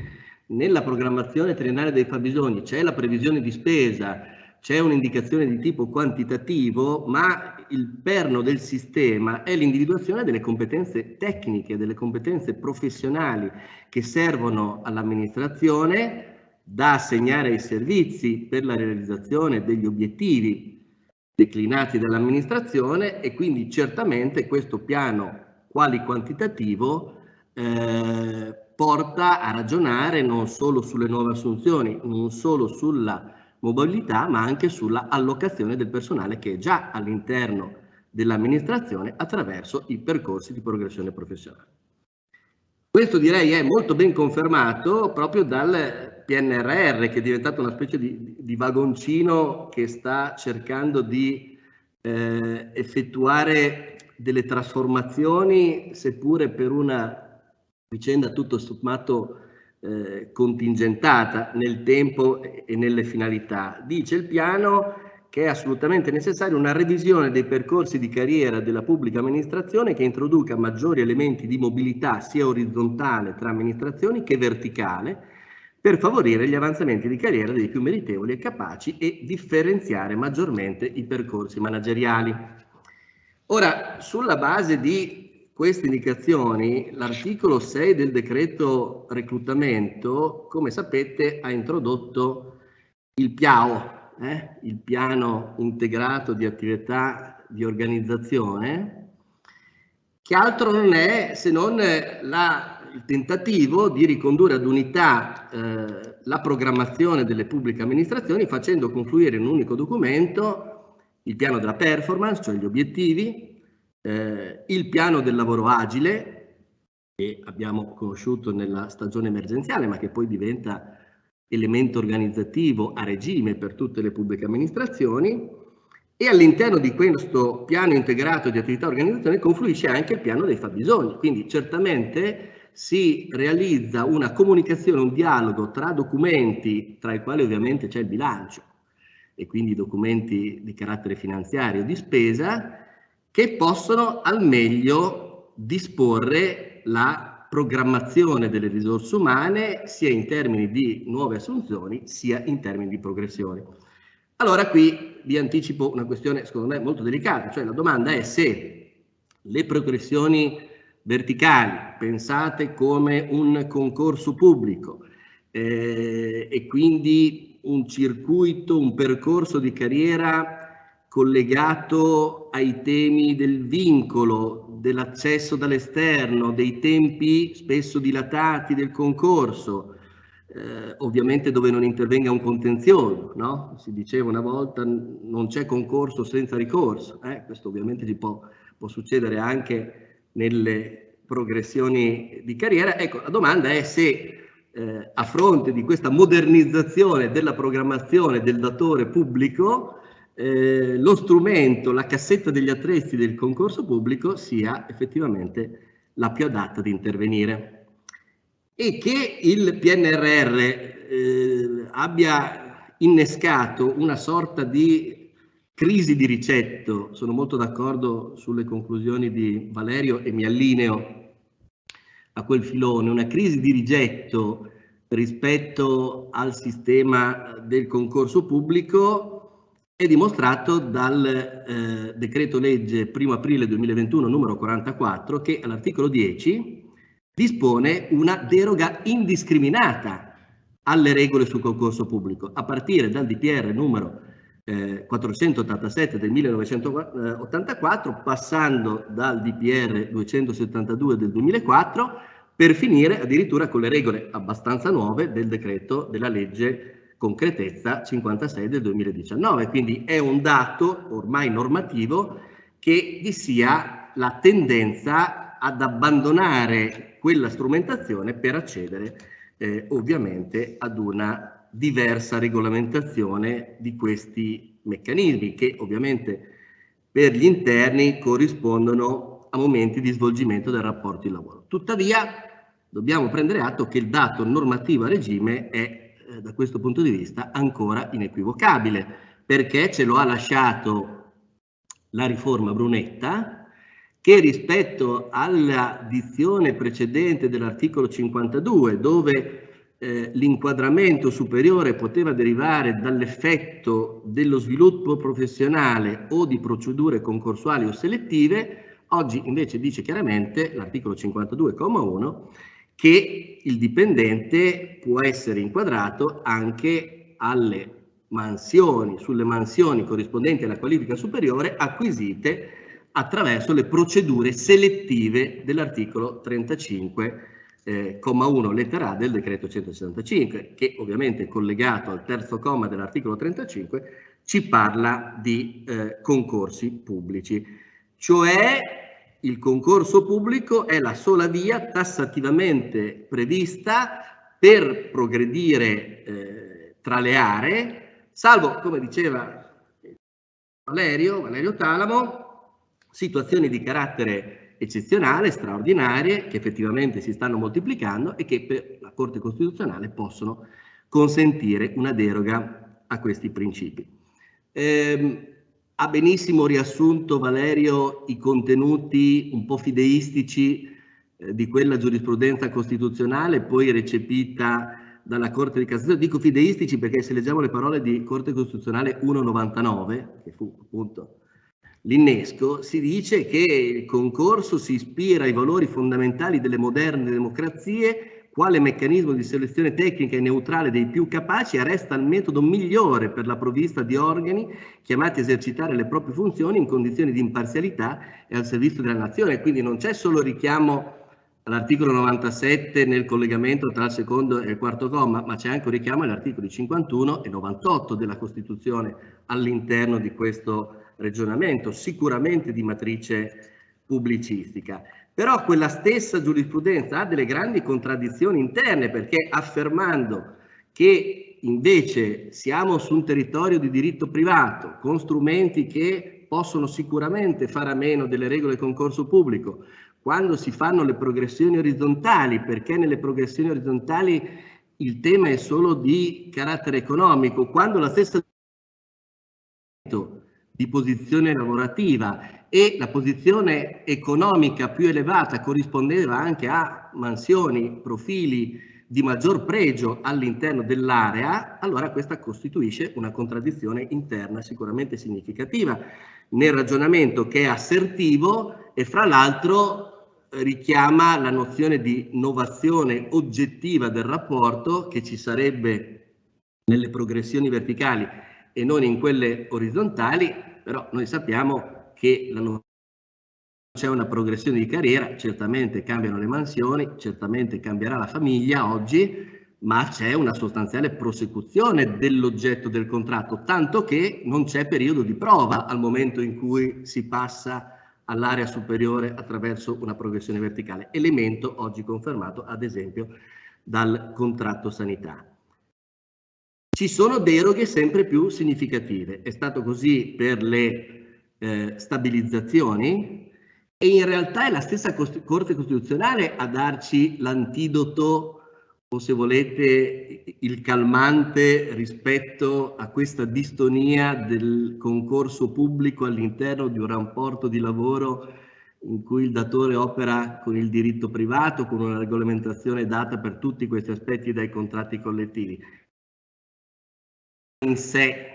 nella programmazione triennale dei fabbisogni c'è la previsione di spesa, c'è un'indicazione di tipo quantitativo, ma il perno del sistema è l'individuazione delle competenze tecniche, delle competenze professionali che servono all'amministrazione da assegnare ai servizi per la realizzazione degli obiettivi declinati dall'amministrazione e quindi certamente questo piano quali quantitativo porta a ragionare non solo sulle nuove assunzioni, non solo sulla mobilità, ma anche sulla allocazione del personale che è già all'interno dell'amministrazione attraverso i percorsi di progressione professionale. Questo direi è molto ben confermato proprio dal PNRR, che è diventato una specie di vagoncino che sta cercando di effettuare delle trasformazioni, seppure per una vicenda tutto sommato contingentata nel tempo e nelle finalità. Dice il piano che è assolutamente necessaria una revisione dei percorsi di carriera della pubblica amministrazione che introduca maggiori elementi di mobilità sia orizzontale tra amministrazioni che verticale per favorire gli avanzamenti di carriera dei più meritevoli e capaci e differenziare maggiormente i percorsi manageriali. Ora, sulla base di queste indicazioni, l'articolo 6 del decreto reclutamento, come sapete, ha introdotto il PIAO, il piano integrato di attività di organizzazione, che altro non è se non il tentativo di ricondurre ad unità la programmazione delle pubbliche amministrazioni, facendo confluire in un unico documento il piano della performance, cioè gli obiettivi, il piano del lavoro agile, che abbiamo conosciuto nella stagione emergenziale, ma che poi diventa elemento organizzativo a regime per tutte le pubbliche amministrazioni, e all'interno di questo piano integrato di attività organizzazione confluisce anche il piano dei fabbisogni. Quindi certamente si realizza una comunicazione, un dialogo tra documenti, tra i quali ovviamente c'è il bilancio e quindi documenti di carattere finanziario di spesa, che possono al meglio disporre la programmazione delle risorse umane sia in termini di nuove assunzioni sia in termini di progressione. Allora qui vi anticipo una questione secondo me molto delicata, cioè la domanda è se le progressioni verticali pensate come un concorso pubblico e quindi un circuito, un percorso di carriera collegato ai temi del vincolo, dell'accesso dall'esterno, dei tempi spesso dilatati del concorso, ovviamente dove non intervenga un contenzioso, no? Si diceva una volta non c'è concorso senza ricorso, questo ovviamente può succedere anche nelle progressioni di carriera. Ecco, la domanda è se a fronte di questa modernizzazione della programmazione del datore pubblico lo strumento, la cassetta degli attrezzi del concorso pubblico sia effettivamente la più adatta ad intervenire. E che il PNRR abbia innescato una sorta di crisi di ricetto, sono molto d'accordo sulle conclusioni di Valerio e mi allineo a quel filone, una crisi di rigetto rispetto al sistema del concorso pubblico è dimostrato dal decreto legge 1 aprile 2021 numero 44 che all'articolo 10 dispone una deroga indiscriminata alle regole sul concorso pubblico a partire dal DPR numero 487 del 1984 passando dal DPR 272 del 2004 per finire addirittura con le regole abbastanza nuove del decreto della legge concretezza 56 del 2019, quindi è un dato ormai normativo che vi sia la tendenza ad abbandonare quella strumentazione per accedere ovviamente ad una diversa regolamentazione di questi meccanismi che ovviamente per gli interni corrispondono a momenti di svolgimento del rapporto di lavoro. Tuttavia dobbiamo prendere atto che il dato normativo a regime è da questo punto di vista ancora inequivocabile, perché ce lo ha lasciato la riforma Brunetta, che rispetto alla dizione precedente dell'articolo 52, dove l'inquadramento superiore poteva derivare dall'effetto dello sviluppo professionale o di procedure concorsuali o selettive, oggi invece dice chiaramente l'articolo 52,1 che il dipendente può essere inquadrato anche alle mansioni, sulle mansioni corrispondenti alla qualifica superiore acquisite attraverso le procedure selettive dell'articolo 35,1 lettera A del decreto 165, che ovviamente collegato al terzo comma dell'articolo 35 ci parla di concorsi pubblici, cioè il concorso pubblico è la sola via tassativamente prevista per progredire tra le aree, salvo, come diceva Valerio Talamo, situazioni di carattere eccezionale, straordinarie, che effettivamente si stanno moltiplicando e che per la Corte Costituzionale possono consentire una deroga a questi principi. Ha benissimo riassunto Valerio i contenuti un po' fideistici di quella giurisprudenza costituzionale poi recepita dalla Corte di Cassazione. Dico fideistici perché se leggiamo le parole di Corte Costituzionale 199, che fu appunto l'innesco, si dice che il concorso si ispira ai valori fondamentali delle moderne democrazie quale meccanismo di selezione tecnica e neutrale dei più capaci e resta il metodo migliore per la provvista di organi chiamati a esercitare le proprie funzioni in condizioni di imparzialità e al servizio della nazione. Quindi non c'è solo richiamo all'articolo 97 nel collegamento tra il secondo e il quarto comma, ma c'è anche un richiamo agli articoli 51 e 98 della Costituzione all'interno di questo ragionamento, sicuramente di matrice pubblicistica. Però quella stessa giurisprudenza ha delle grandi contraddizioni interne, perché affermando che invece siamo su un territorio di diritto privato, con strumenti che possono sicuramente fare a meno delle regole del concorso pubblico, quando si fanno le progressioni orizzontali, perché nelle progressioni orizzontali il tema è solo di carattere economico, quando la stessa di posizione lavorativa e la posizione economica più elevata corrispondeva anche a mansioni, profili di maggior pregio all'interno dell'area, allora questa costituisce una contraddizione interna sicuramente significativa nel ragionamento, che è assertivo e fra l'altro richiama la nozione di novazione oggettiva del rapporto che ci sarebbe nelle progressioni verticali e non in quelle orizzontali. Però noi sappiamo che c'è una progressione di carriera, certamente cambiano le mansioni, certamente cambierà la famiglia oggi, ma c'è una sostanziale prosecuzione dell'oggetto del contratto, tanto che non c'è periodo di prova al momento in cui si passa all'area superiore attraverso una progressione verticale, elemento oggi confermato ad esempio dal contratto sanitario. Ci sono deroghe sempre più significative, è stato così per le stabilizzazioni e in realtà è la stessa Corte Costituzionale a darci l'antidoto o, se volete, il calmante rispetto a questa distonia del concorso pubblico all'interno di un rapporto di lavoro in cui il datore opera con il diritto privato, con una regolamentazione data per tutti questi aspetti dai contratti collettivi. In sé,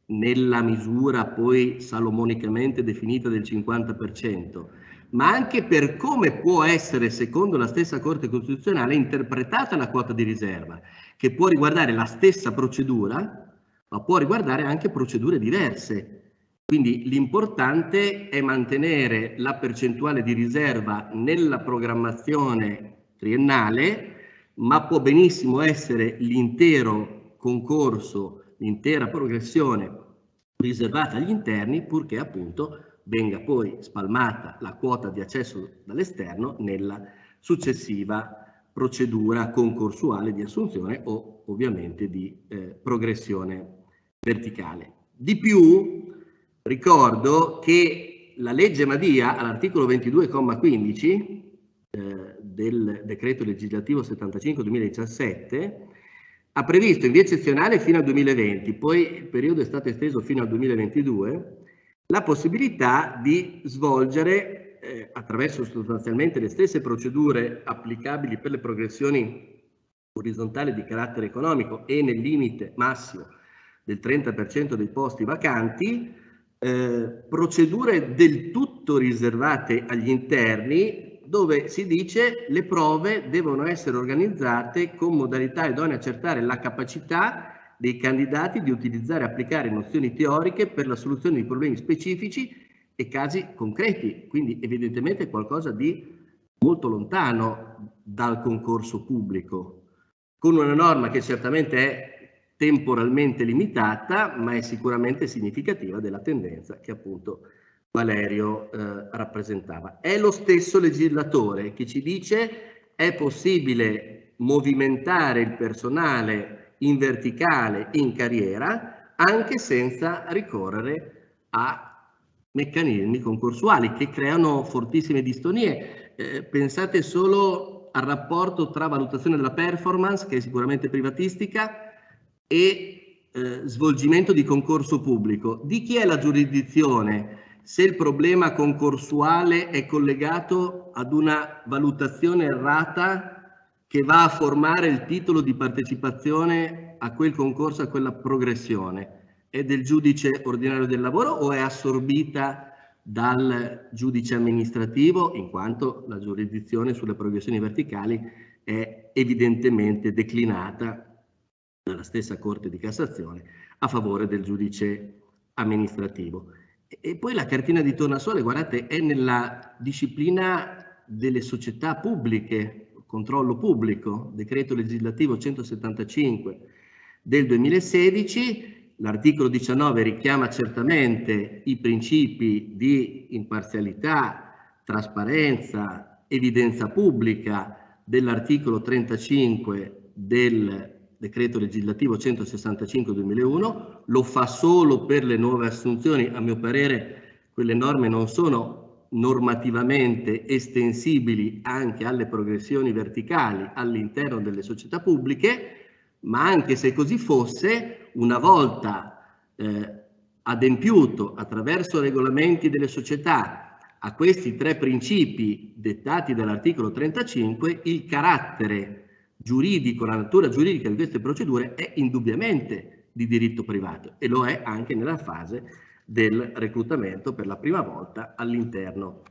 nella misura poi salomonicamente definita del 50%, ma anche per come può essere, secondo la stessa Corte Costituzionale, interpretata la quota di riserva, che può riguardare la stessa procedura, ma può riguardare anche procedure diverse. Quindi l'importante è mantenere la percentuale di riserva nella programmazione triennale, ma può benissimo essere l'intero concorso, l'intera progressione riservata agli interni, purché appunto venga poi spalmata la quota di accesso dall'esterno nella successiva procedura concorsuale di assunzione o ovviamente di progressione verticale. Di più, ricordo che la legge Madia all'articolo 22,15 del decreto legislativo 75/2017 ha previsto in via eccezionale fino al 2020, poi il periodo è stato esteso fino al 2022, la possibilità di svolgere attraverso sostanzialmente le stesse procedure applicabili per le progressioni orizzontali di carattere economico e nel limite massimo del 30% dei posti vacanti, procedure del tutto riservate agli interni, dove si dice le prove devono essere organizzate con modalità idonee a accertare la capacità dei candidati di utilizzare e applicare nozioni teoriche per la soluzione di problemi specifici e casi concreti, quindi evidentemente qualcosa di molto lontano dal concorso pubblico, con una norma che certamente è temporalmente limitata, ma è sicuramente significativa della tendenza che appunto Valerio rappresentava. È lo stesso legislatore che ci dice è possibile movimentare il personale in verticale in carriera anche senza ricorrere a meccanismi concorsuali che creano fortissime distonie. Pensate solo al rapporto tra valutazione della performance, che è sicuramente privatistica, e svolgimento di concorso pubblico. Di chi è la giurisdizione se il problema concorsuale è collegato ad una valutazione errata che va a formare il titolo di partecipazione a quel concorso, a quella progressione? È del giudice ordinario del lavoro o è assorbita dal giudice amministrativo, in quanto la giurisdizione sulle progressioni verticali è evidentemente declinata dalla stessa Corte di Cassazione a favore del giudice amministrativo? E poi la cartina di tornasole, guardate, è nella disciplina delle società pubbliche, controllo pubblico, decreto legislativo 175 del 2016, l'articolo 19 richiama certamente i principi di imparzialità, trasparenza, evidenza pubblica dell'articolo 35 del decreto legislativo 165 2001, lo fa solo per le nuove assunzioni. A mio parere quelle norme non sono normativamente estensibili anche alle progressioni verticali all'interno delle società pubbliche, ma anche se così fosse, una volta adempiuto attraverso regolamenti delle società a questi tre principi dettati dall'articolo 35, il carattere giuridico, la natura giuridica di queste procedure è indubbiamente di diritto privato e lo è anche nella fase del reclutamento per la prima volta all'interno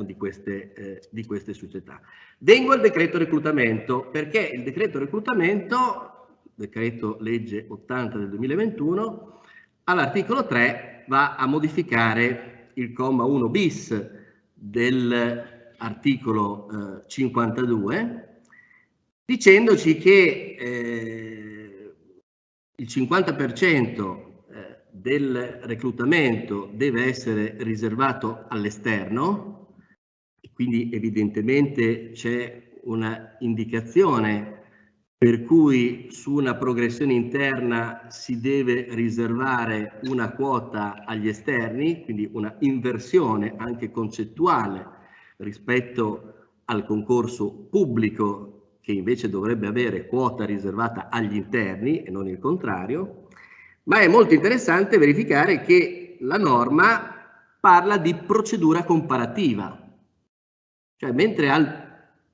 di queste società. Vengo al decreto reclutamento, perché il decreto reclutamento, decreto legge 80 del 2021, all'articolo 3 va a modificare il comma 1 bis dell'articolo 52, dicendoci che il 50% del reclutamento deve essere riservato all'esterno, quindi evidentemente c'è una indicazione per cui su una progressione interna si deve riservare una quota agli esterni, quindi una inversione anche concettuale rispetto al concorso pubblico, che invece dovrebbe avere quota riservata agli interni e non il contrario. Ma è molto interessante verificare che la norma parla di procedura comparativa, cioè mentre al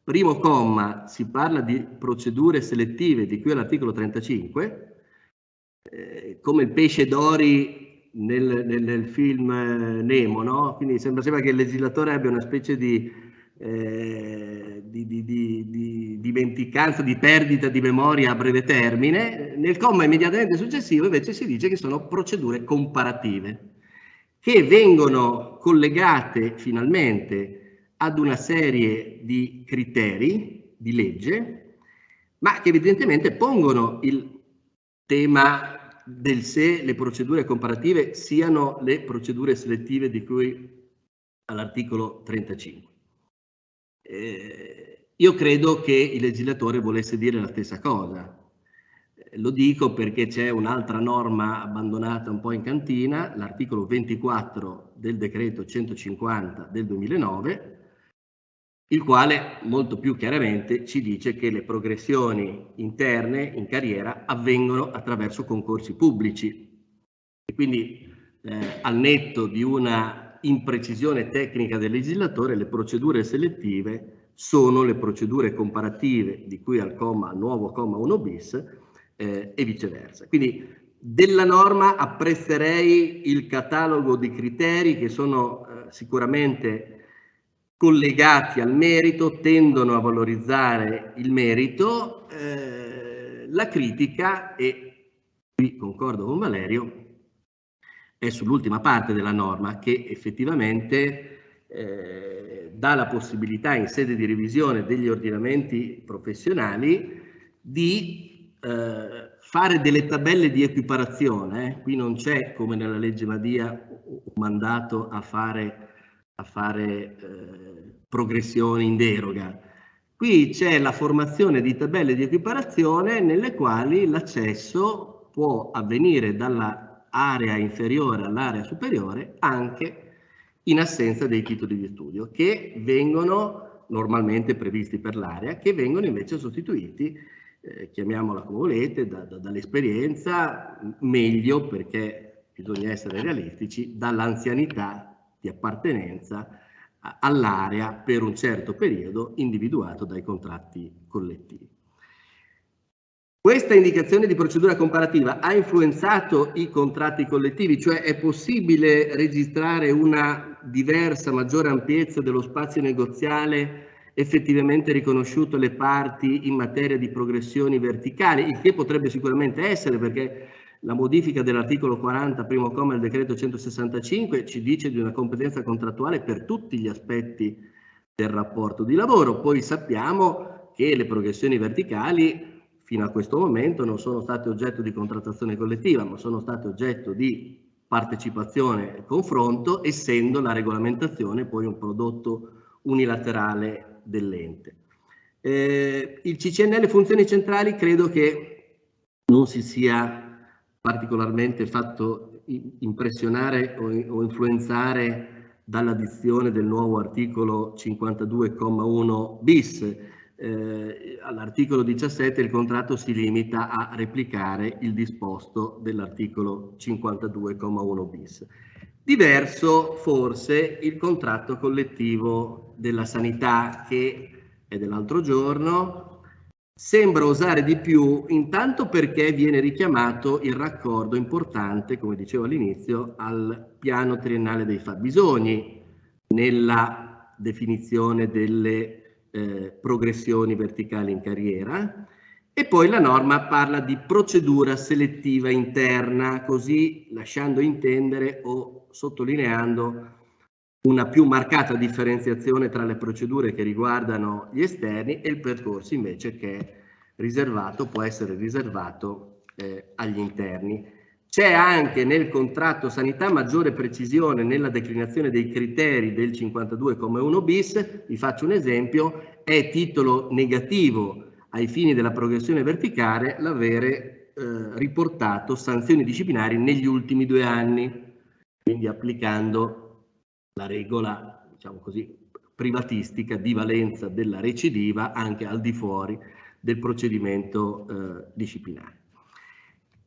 primo comma si parla di procedure selettive di cui all'articolo 35, come il pesce d'ori nel film Nemo, no? Quindi sembra che il legislatore abbia una specie di dimenticanza, di perdita di memoria a breve termine. Nel comma immediatamente successivo invece si dice che sono procedure comparative che vengono collegate finalmente ad una serie di criteri di legge, ma che evidentemente pongono il tema del se le procedure comparative siano le procedure selettive di cui all'articolo 35. Io credo che il legislatore volesse dire la stessa cosa. Lo dico perché c'è un'altra norma abbandonata un po' in cantina, l'articolo 24 del decreto 150 del 2009, il quale molto più chiaramente ci dice che le progressioni interne in carriera avvengono attraverso concorsi pubblici. E quindi al netto di una imprecisione tecnica del legislatore, le procedure selettive sono le procedure comparative di cui al nuovo comma 1 bis e viceversa. Quindi della norma apprezzerei il catalogo di criteri che sono sicuramente collegati al merito, tendono a valorizzare il merito. La critica, e qui concordo con Valerio, è sull'ultima parte della norma che effettivamente dà la possibilità in sede di revisione degli ordinamenti professionali di fare delle tabelle di equiparazione. Qui non c'è, come nella legge Madia, un mandato a fare progressioni in deroga. Qui c'è la formazione di tabelle di equiparazione nelle quali l'accesso può avvenire dall'area inferiore all'area superiore anche in assenza dei titoli di studio, che vengono normalmente previsti per l'area, che vengono invece sostituiti, chiamiamola come volete, dall'esperienza, meglio perché bisogna essere realistici, dall'anzianità di appartenenza all'area per un certo periodo individuato dai contratti collettivi. Questa indicazione di procedura comparativa ha influenzato i contratti collettivi, cioè è possibile registrare una diversa, maggiore ampiezza dello spazio negoziale effettivamente riconosciuto alle parti in materia di progressioni verticali, il che potrebbe sicuramente essere, perché la modifica dell'articolo 40, primo comma del decreto 165 ci dice di una competenza contrattuale per tutti gli aspetti del rapporto di lavoro. Poi sappiamo che le progressioni verticali fino a questo momento non sono state oggetto di contrattazione collettiva, ma sono state oggetto di partecipazione e confronto, essendo la regolamentazione poi un prodotto unilaterale dell'ente. Il CCNL funzioni centrali credo che non si sia particolarmente fatto impressionare o influenzare dall'addizione del nuovo articolo 52,1 bis. All'articolo 17 il contratto si limita a replicare il disposto dell'articolo 52,1 bis. Diverso forse il contratto collettivo della sanità, che è dell'altro giorno, sembra osare di più, intanto perché viene richiamato il raccordo importante, come dicevo all'inizio, al piano triennale dei fabbisogni nella definizione delle progressioni verticali in carriera, e poi la norma parla di procedura selettiva interna, così lasciando intendere o sottolineando una più marcata differenziazione tra le procedure che riguardano gli esterni e il percorso invece che è riservato, può essere riservato agli interni. C'è anche nel contratto sanità maggiore precisione nella declinazione dei criteri del 52,1 bis. Vi faccio un esempio: è titolo negativo ai fini della progressione verticale l'avere riportato sanzioni disciplinari negli ultimi 2 anni, quindi applicando la regola, diciamo così, privatistica di valenza della recidiva anche al di fuori del procedimento disciplinare.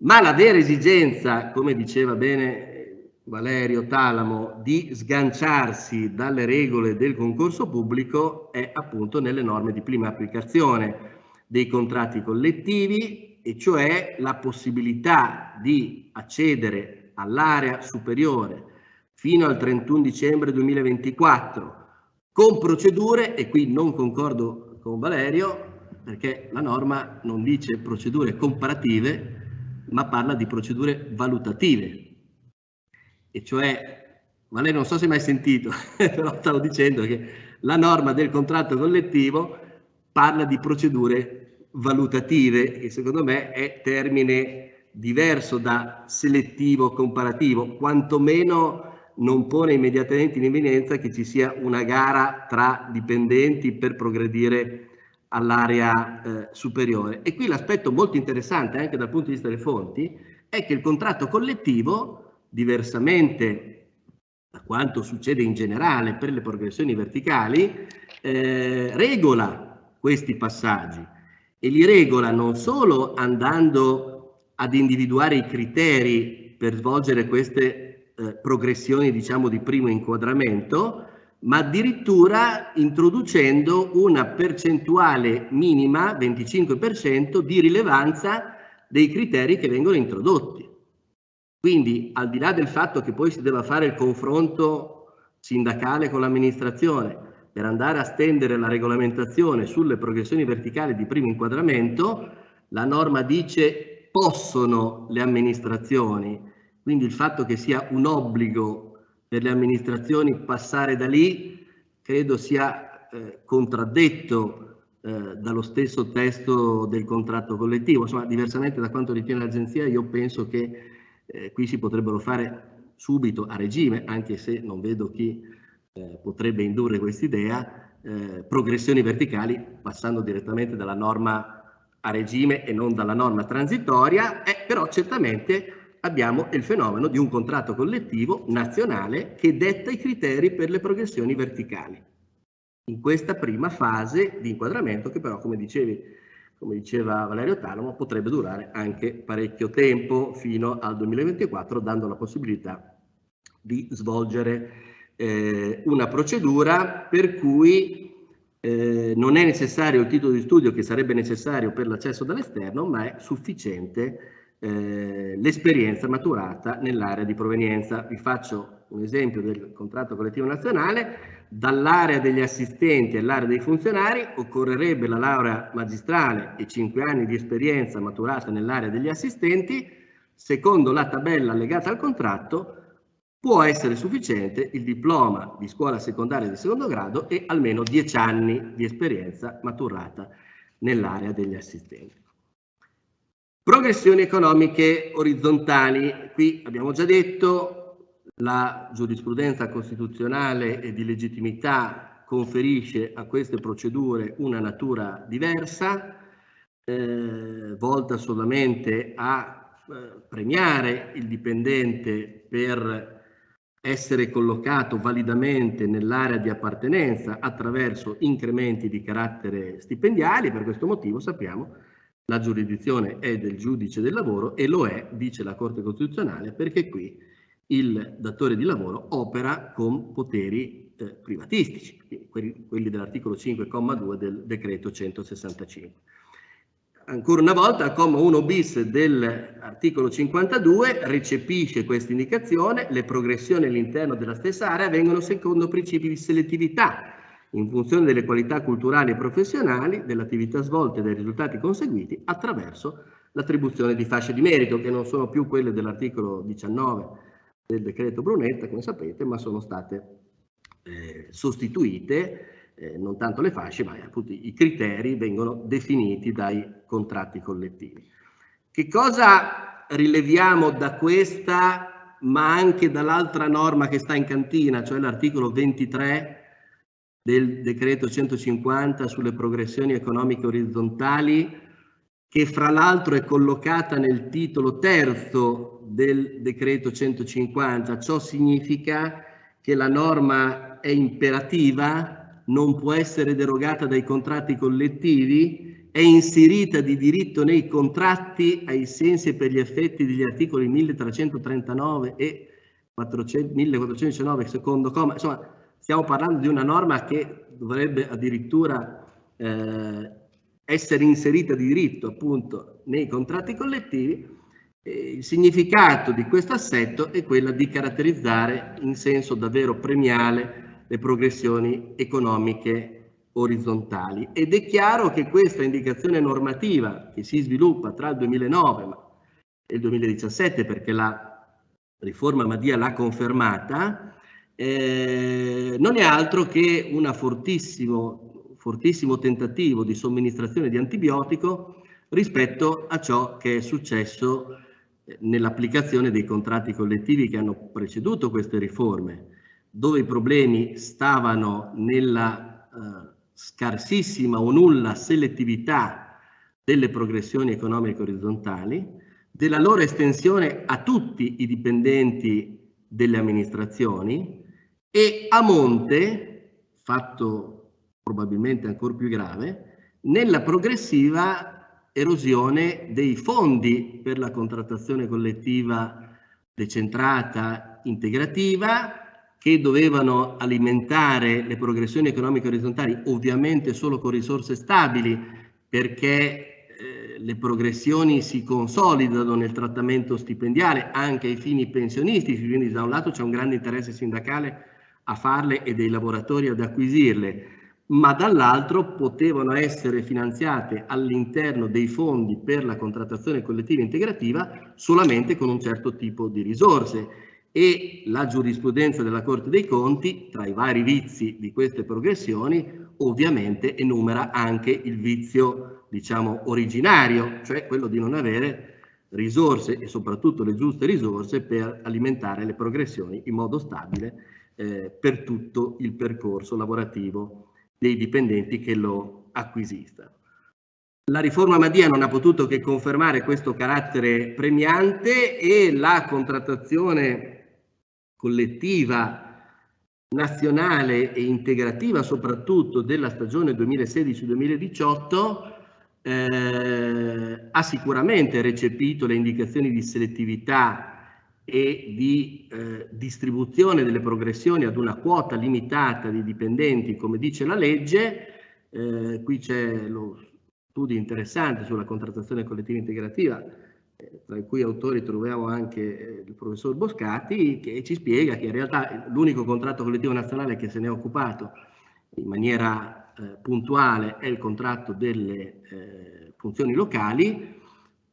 Ma la vera esigenza, come diceva bene Valerio Talamo, di sganciarsi dalle regole del concorso pubblico è appunto nelle norme di prima applicazione dei contratti collettivi, e cioè la possibilità di accedere all'area superiore fino al 31 dicembre 2024 con procedure, e qui non concordo con Valerio perché la norma non dice procedure comparative, ma parla di procedure valutative. E cioè, Valerio, non so se hai mai sentito, però stavo dicendo che la norma del contratto collettivo parla di procedure valutative, che secondo me è termine diverso da selettivo comparativo, quantomeno non pone immediatamente in evidenza che ci sia una gara tra dipendenti per progredire all'area superiore. E qui l'aspetto molto interessante anche dal punto di vista delle fonti è che il contratto collettivo, diversamente da quanto succede in generale per le progressioni verticali, regola questi passaggi, e li regola non solo andando ad individuare i criteri per svolgere queste progressioni, diciamo, di primo inquadramento, ma addirittura introducendo una percentuale minima, 25%, di rilevanza dei criteri che vengono introdotti. Quindi, al di là del fatto che poi si debba fare il confronto sindacale con l'amministrazione per andare a stendere la regolamentazione sulle progressioni verticali di primo inquadramento, la norma dice possono le amministrazioni, quindi il fatto che sia un obbligo per le amministrazioni passare da lì credo sia contraddetto dallo stesso testo del contratto collettivo. Insomma, diversamente da quanto ritiene l'agenzia, io penso che qui si potrebbero fare subito a regime, anche se non vedo chi potrebbe indurre quest'idea, progressioni verticali passando direttamente dalla norma a regime e non dalla norma transitoria, però certamente abbiamo il fenomeno di un contratto collettivo nazionale che detta i criteri per le progressioni verticali. In questa prima fase di inquadramento che però, come diceva Valerio Talamo, potrebbe durare anche parecchio tempo, fino al 2024, dando la possibilità di svolgere una procedura per cui non è necessario il titolo di studio che sarebbe necessario per l'accesso dall'esterno, ma è sufficiente l'esperienza maturata nell'area di provenienza. Vi faccio un esempio del contratto collettivo nazionale. Dall'area degli assistenti all'area dei funzionari occorrerebbe la laurea magistrale e 5 anni di esperienza maturata nell'area degli assistenti. Secondo la tabella allegata al contratto può essere sufficiente il diploma di scuola secondaria di secondo grado e almeno 10 anni di esperienza maturata nell'area degli assistenti. Progressioni economiche orizzontali. Qui abbiamo già detto, la giurisprudenza costituzionale e di legittimità conferisce a queste procedure una natura diversa, volta solamente a premiare il dipendente per essere collocato validamente nell'area di appartenenza attraverso incrementi di carattere stipendiali. Per questo motivo sappiamo la giurisdizione è del giudice del lavoro e lo è, dice la Corte Costituzionale, perché qui il datore di lavoro opera con poteri privatistici, quelli dell'articolo 5,2 del decreto 165. Ancora una volta, il comma 1 bis dell'articolo 52 recepisce questa indicazione: le progressioni all'interno della stessa area vengono secondo principi di selettività, in funzione delle qualità culturali e professionali, dell'attività svolta e dei risultati conseguiti attraverso l'attribuzione di fasce di merito, che non sono più quelle dell'articolo 19 del decreto Brunetta, come sapete, ma sono state sostituite. Non tanto le fasce, ma appunto i criteri vengono definiti dai contratti collettivi. Che cosa rileviamo da questa, ma anche dall'altra norma che sta in cantina, cioè l'articolo 23 del decreto 150 sulle progressioni economiche orizzontali, che fra l'altro è collocata nel titolo terzo del decreto 150? Ciò significa che la norma è imperativa, non può essere derogata dai contratti collettivi, è inserita di diritto nei contratti ai sensi e per gli effetti degli articoli 1339 e 1419 secondo comma. Insomma, stiamo parlando di una norma che dovrebbe addirittura essere inserita di diritto appunto nei contratti collettivi. Il significato di questo assetto è quello di caratterizzare in senso davvero premiale le progressioni economiche orizzontali, ed è chiaro che questa indicazione normativa che si sviluppa tra il 2009 e il 2017, perché la riforma Madia l'ha confermata, non è altro che un fortissimo tentativo di somministrazione di antibiotico rispetto a ciò che è successo nell'applicazione dei contratti collettivi che hanno preceduto queste riforme, dove i problemi stavano nella scarsissima o nulla selettività delle progressioni economiche orizzontali, della loro estensione a tutti i dipendenti delle amministrazioni e a monte, fatto probabilmente ancora più grave, nella progressiva erosione dei fondi per la contrattazione collettiva decentrata, integrativa, che dovevano alimentare le progressioni economiche orizzontali, ovviamente solo con risorse stabili, perché le progressioni si consolidano nel trattamento stipendiale anche ai fini pensionistici, quindi da un lato c'è un grande interesse sindacale a farle e dei lavoratori ad acquisirle, ma dall'altro potevano essere finanziate all'interno dei fondi per la contrattazione collettiva integrativa solamente con un certo tipo di risorse. E la giurisprudenza della Corte dei Conti, tra i vari vizi di queste progressioni, ovviamente enumera anche il vizio, diciamo, originario, cioè quello di non avere risorse e soprattutto le giuste risorse per alimentare le progressioni in modo stabile per tutto il percorso lavorativo dei dipendenti che lo acquisiscano. La riforma Madia non ha potuto che confermare questo carattere premiante e la contrattazione collettiva nazionale e integrativa soprattutto della stagione 2016-2018 ha sicuramente recepito le indicazioni di selettività e di distribuzione delle progressioni ad una quota limitata di dipendenti, come dice la legge. Qui c'è lo studio interessante sulla contrattazione collettiva integrativa, tra i cui autori troviamo anche il professor Boscati, che ci spiega che in realtà l'unico contratto collettivo nazionale che se ne è occupato in maniera puntuale è il contratto delle funzioni locali.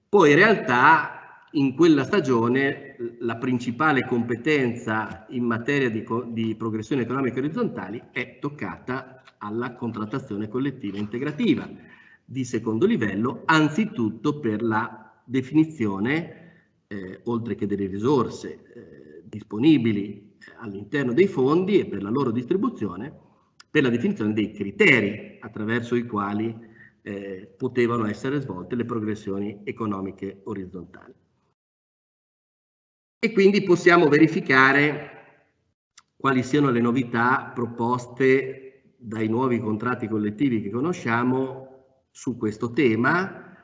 Poi in realtà in quella stagione la principale competenza in materia di progressione economica orizzontali è toccata alla contrattazione collettiva integrativa di secondo livello, anzitutto per la definizione, oltre che delle risorse disponibili all'interno dei fondi e per la loro distribuzione, per la definizione dei criteri attraverso i quali potevano essere svolte le progressioni economiche orizzontali. E quindi possiamo verificare quali siano le novità proposte dai nuovi contratti collettivi che conosciamo su questo tema,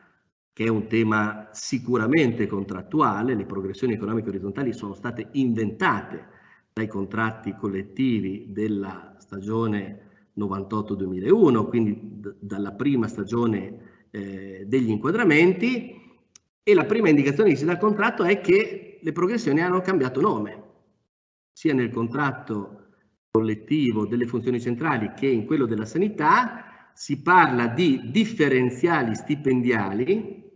che è un tema sicuramente contrattuale. Le progressioni economiche orizzontali sono state inventate dai contratti collettivi della stagione 98-2001, quindi dalla prima stagione degli inquadramenti, e la prima indicazione che si dà al contratto è che le progressioni hanno cambiato nome, sia nel contratto collettivo delle funzioni centrali che in quello della sanità. Si parla di differenziali stipendiali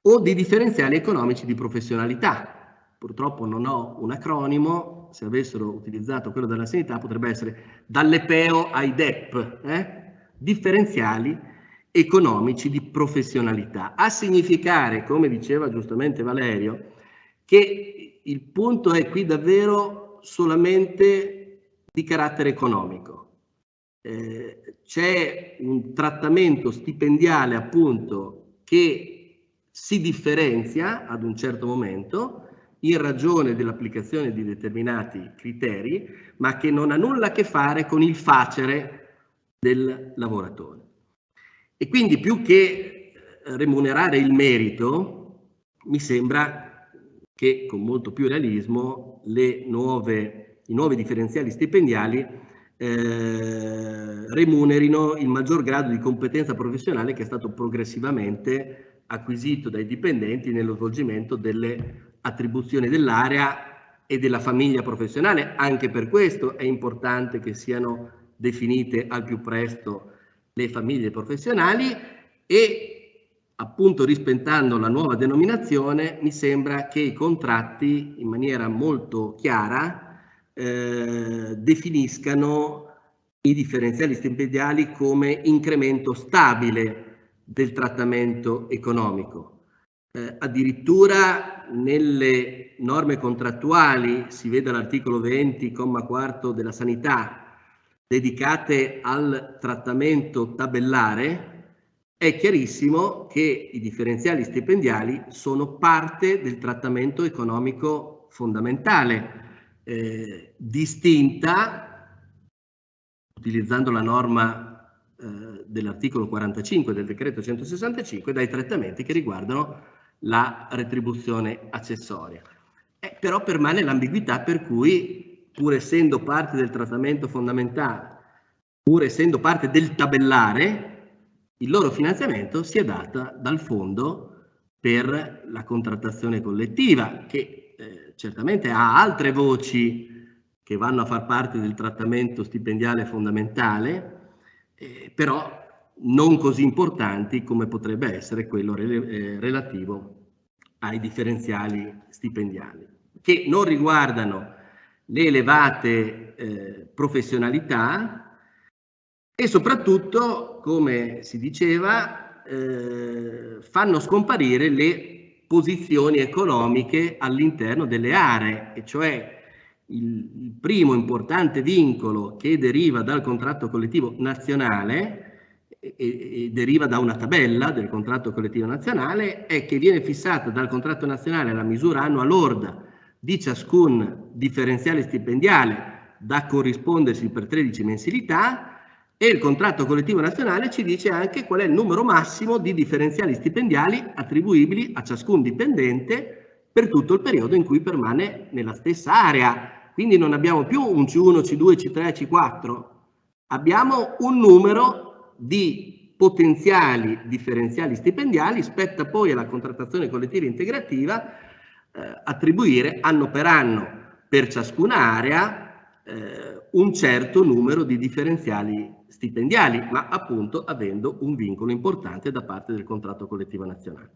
o di differenziali economici di professionalità. Purtroppo non ho un acronimo, se avessero utilizzato quello della sanità potrebbe essere dalle PEO ai DEP, differenziali economici di professionalità, a significare, come diceva giustamente Valerio, che il punto è qui davvero solamente di carattere economico. C'è un trattamento stipendiale appunto che si differenzia ad un certo momento in ragione dell'applicazione di determinati criteri, ma che non ha nulla a che fare con il facere del lavoratore. E quindi più che remunerare il merito, mi sembra che con molto più realismo i nuovi differenziali stipendiali remunerino il maggior grado di competenza professionale che è stato progressivamente acquisito dai dipendenti nello svolgimento delle attribuzioni dell'area e della famiglia professionale. Anche per questo è importante che siano definite al più presto le famiglie professionali e, appunto, rispettando la nuova denominazione, mi sembra che i contratti in maniera molto chiara definiscano i differenziali stipendiali come incremento stabile del trattamento economico. Addirittura nelle norme contrattuali, si vede l'articolo 20, comma 4 della sanità, dedicate al trattamento tabellare, è chiarissimo che i differenziali stipendiali sono parte del trattamento economico fondamentale, distinta, utilizzando la norma dell'articolo 45 del decreto 165, dai trattamenti che riguardano la retribuzione accessoria. Però permane l'ambiguità per cui, pur essendo parte del trattamento fondamentale, pur essendo parte del tabellare, il loro finanziamento si è data dal fondo per la contrattazione collettiva, che certamente ha altre voci che vanno a far parte del trattamento stipendiale fondamentale, però non così importanti come potrebbe essere quello relativo ai differenziali stipendiali, che non riguardano le elevate professionalità e soprattutto, come si diceva, fanno scomparire le posizioni economiche all'interno delle aree, e cioè il primo importante vincolo che deriva dal contratto collettivo nazionale e deriva da una tabella del contratto collettivo nazionale è che viene fissata dal contratto nazionale la misura annua lorda di ciascun differenziale stipendiale da corrispondersi per 13 mensilità, e il contratto collettivo nazionale ci dice anche qual è il numero massimo di differenziali stipendiali attribuibili a ciascun dipendente per tutto il periodo in cui permane nella stessa area. Quindi non abbiamo più un C1, C2, C3, C4, abbiamo un numero di potenziali differenziali stipendiali. Spetta poi alla contrattazione collettiva integrativa attribuire anno per ciascuna area un certo numero di differenziali stipendiali, ma appunto avendo un vincolo importante da parte del contratto collettivo nazionale.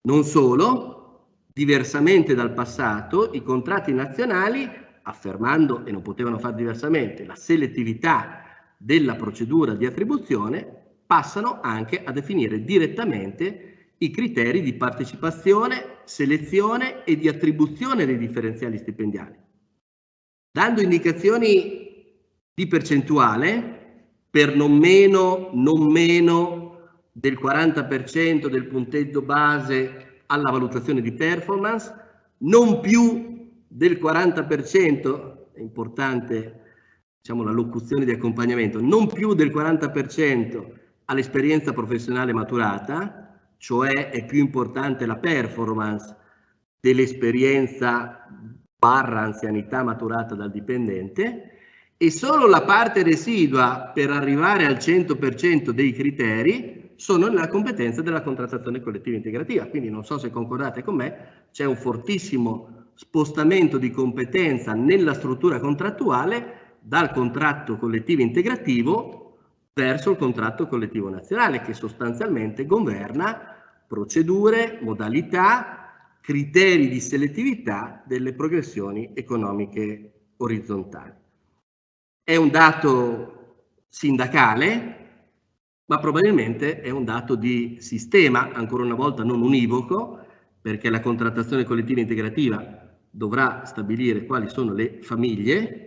Non solo, diversamente dal passato, i contratti nazionali, affermando, e non potevano fare diversamente, la selettività della procedura di attribuzione, passano anche a definire direttamente i criteri di partecipazione, selezione e di attribuzione dei differenziali stipendiali, dando indicazioni di percentuale per non meno del 40% del punteggio base alla valutazione di performance, non più del 40%, è importante diciamo la locuzione di accompagnamento, non più del 40% all'esperienza professionale maturata, cioè è più importante la performance dell'esperienza barra anzianità maturata dal dipendente, e solo la parte residua per arrivare al 100% dei criteri sono nella competenza della contrattazione collettiva integrativa. Quindi non so se concordate con me, c'è un fortissimo spostamento di competenza nella struttura contrattuale dal contratto collettivo integrativo verso il contratto collettivo nazionale, che sostanzialmente governa procedure, modalità, criteri di selettività delle progressioni economiche orizzontali. È un dato sindacale, ma probabilmente è un dato di sistema, ancora una volta non univoco, perché la contrattazione collettiva integrativa dovrà stabilire quali sono le famiglie,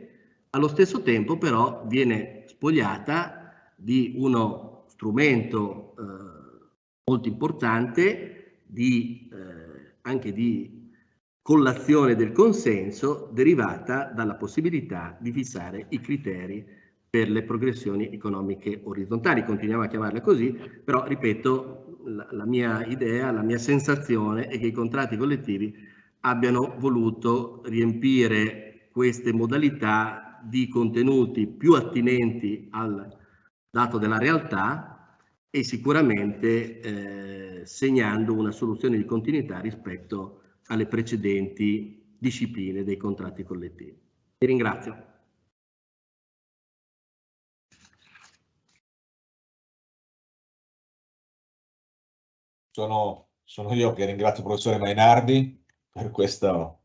allo stesso tempo però viene spogliata di uno strumento molto importante anche di collazione del consenso derivata dalla possibilità di fissare i criteri per le progressioni economiche orizzontali. Continuiamo a chiamarle così, però ripeto, la mia idea, la mia sensazione è che i contratti collettivi abbiano voluto riempire queste modalità di contenuti più attinenti al dato della realtà e sicuramente segnando una soluzione di continuità rispetto alle precedenti discipline dei contratti collettivi. Vi ringrazio. Sono io che ringrazio il professore Mainardi per questo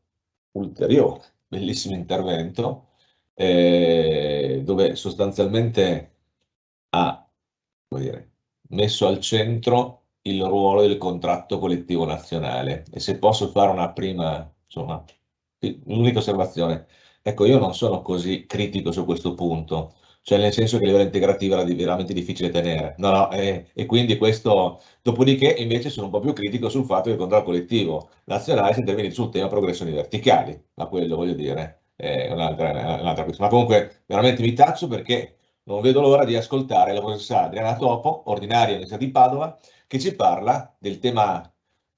ulteriore bellissimo intervento, dove sostanzialmente ha, come dire, messo al centro il ruolo del contratto collettivo nazionale. E se posso fare una prima, insomma, l'unica osservazione, ecco, io non sono così critico su questo punto, cioè nel senso che a livello integrativo era veramente difficile tenere, e quindi questo, dopodiché invece sono un po' più critico sul fatto che il contratto collettivo nazionale si interviene sul tema progressioni verticali, ma quello voglio dire è un'altra questione. Ma comunque veramente mi taccio perché non vedo l'ora di ascoltare la professoressa Adriana Topo, ordinaria all'Università di Padova, che ci parla del tema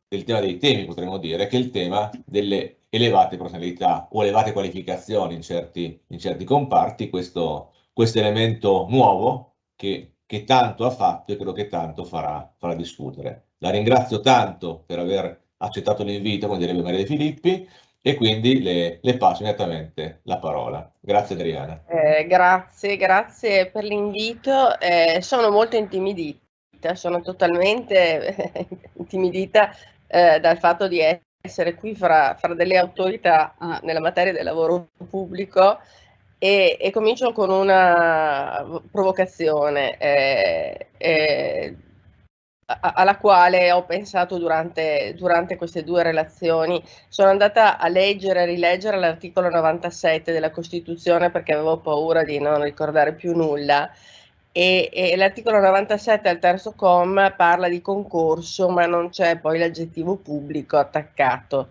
dei temi, potremmo dire, che è il tema delle elevate professionalità o elevate qualificazioni in certi comparti, questo elemento nuovo che tanto ha fatto e credo che tanto farà discutere. La ringrazio tanto per aver accettato l'invito, come direbbe Maria De Filippi, e quindi le passo immediatamente la parola. Grazie Adriana. Grazie per l'invito. Sono molto intimidita, sono totalmente intimidita dal fatto di essere qui fra delle autorità nella materia del lavoro pubblico e comincio con una provocazione. alla quale ho pensato durante queste due relazioni. Sono andata a leggere e rileggere l'articolo 97 della Costituzione perché avevo paura di non ricordare più nulla. E l'articolo 97 al terzo comma parla di concorso, ma non c'è poi l'aggettivo pubblico attaccato.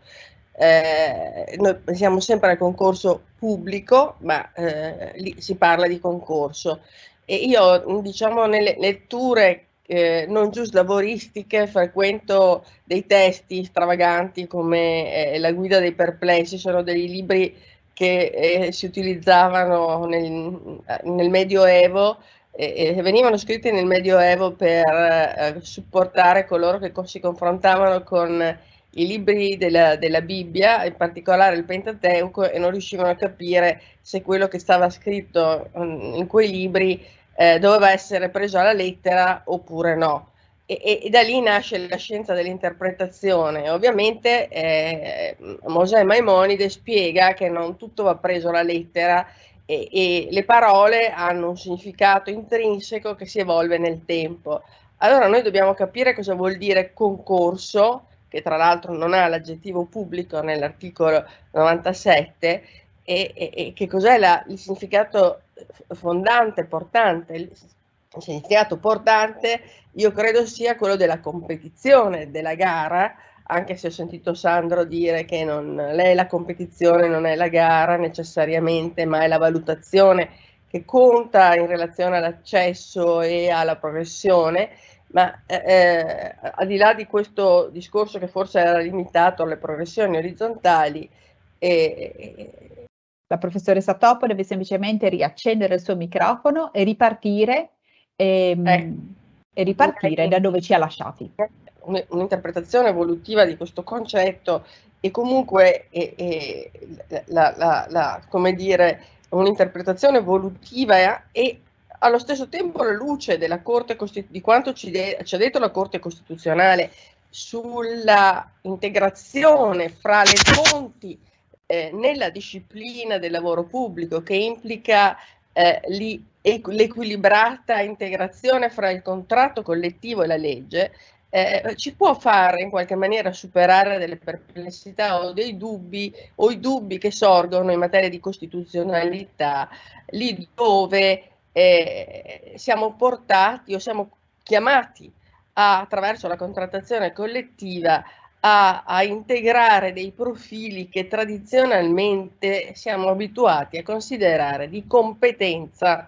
Noi pensiamo sempre al concorso pubblico, ma lì si parla di concorso. E io, diciamo, nelle letture non giuslavoristiche frequento dei testi stravaganti come La guida dei perplessi, sono dei libri che si utilizzavano nel Medioevo e venivano scritti nel Medioevo per supportare coloro che si confrontavano con i libri della Bibbia, in particolare il Pentateuco, e non riuscivano a capire se quello che stava scritto in quei libri doveva essere preso alla lettera oppure no. E da lì nasce la scienza dell'interpretazione. Ovviamente Mosè Maimonide spiega che non tutto va preso alla lettera e le parole hanno un significato intrinseco che si evolve nel tempo. Allora noi dobbiamo capire cosa vuol dire concorso, che tra l'altro non ha l'aggettivo pubblico nell'articolo 97, e che cos'è il significato fondante, portante. Il significato portante io credo sia quello della competizione, della gara, anche se ho sentito Sandro dire che lei la competizione non è la gara necessariamente, ma è la valutazione che conta in relazione all'accesso e alla progressione. Ma al di là di questo discorso che forse era limitato alle progressioni orizzontali, la professoressa Topo deve semplicemente riaccendere il suo microfono e ripartire, da dove ci ha lasciati. Un'interpretazione evolutiva di questo concetto e comunque come dire, un'interpretazione evolutiva e allo stesso tempo alla luce della Corte di quanto ci ha detto la Corte Costituzionale sulla integrazione fra le fonti nella disciplina del lavoro pubblico, che implica l'equilibrata integrazione fra il contratto collettivo e la legge, ci può fare in qualche maniera superare delle perplessità o dei dubbi o i dubbi che sorgono in materia di costituzionalità, lì dove siamo portati o siamo chiamati attraverso la contrattazione collettiva a integrare dei profili che tradizionalmente siamo abituati a considerare di competenza,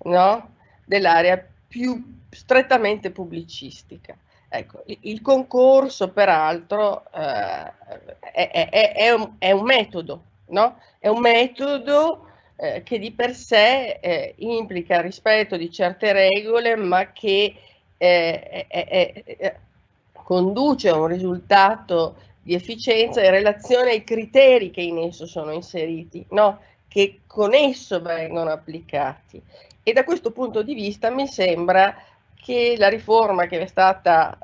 no? Dell'area più strettamente pubblicistica. Ecco, il concorso peraltro è un metodo, no? È un metodo che di per sé implica il rispetto di certe regole, ma che conduce a un risultato di efficienza in relazione ai criteri che in esso sono inseriti, no? Che con esso vengono applicati. E da questo punto di vista mi sembra che la riforma che è stata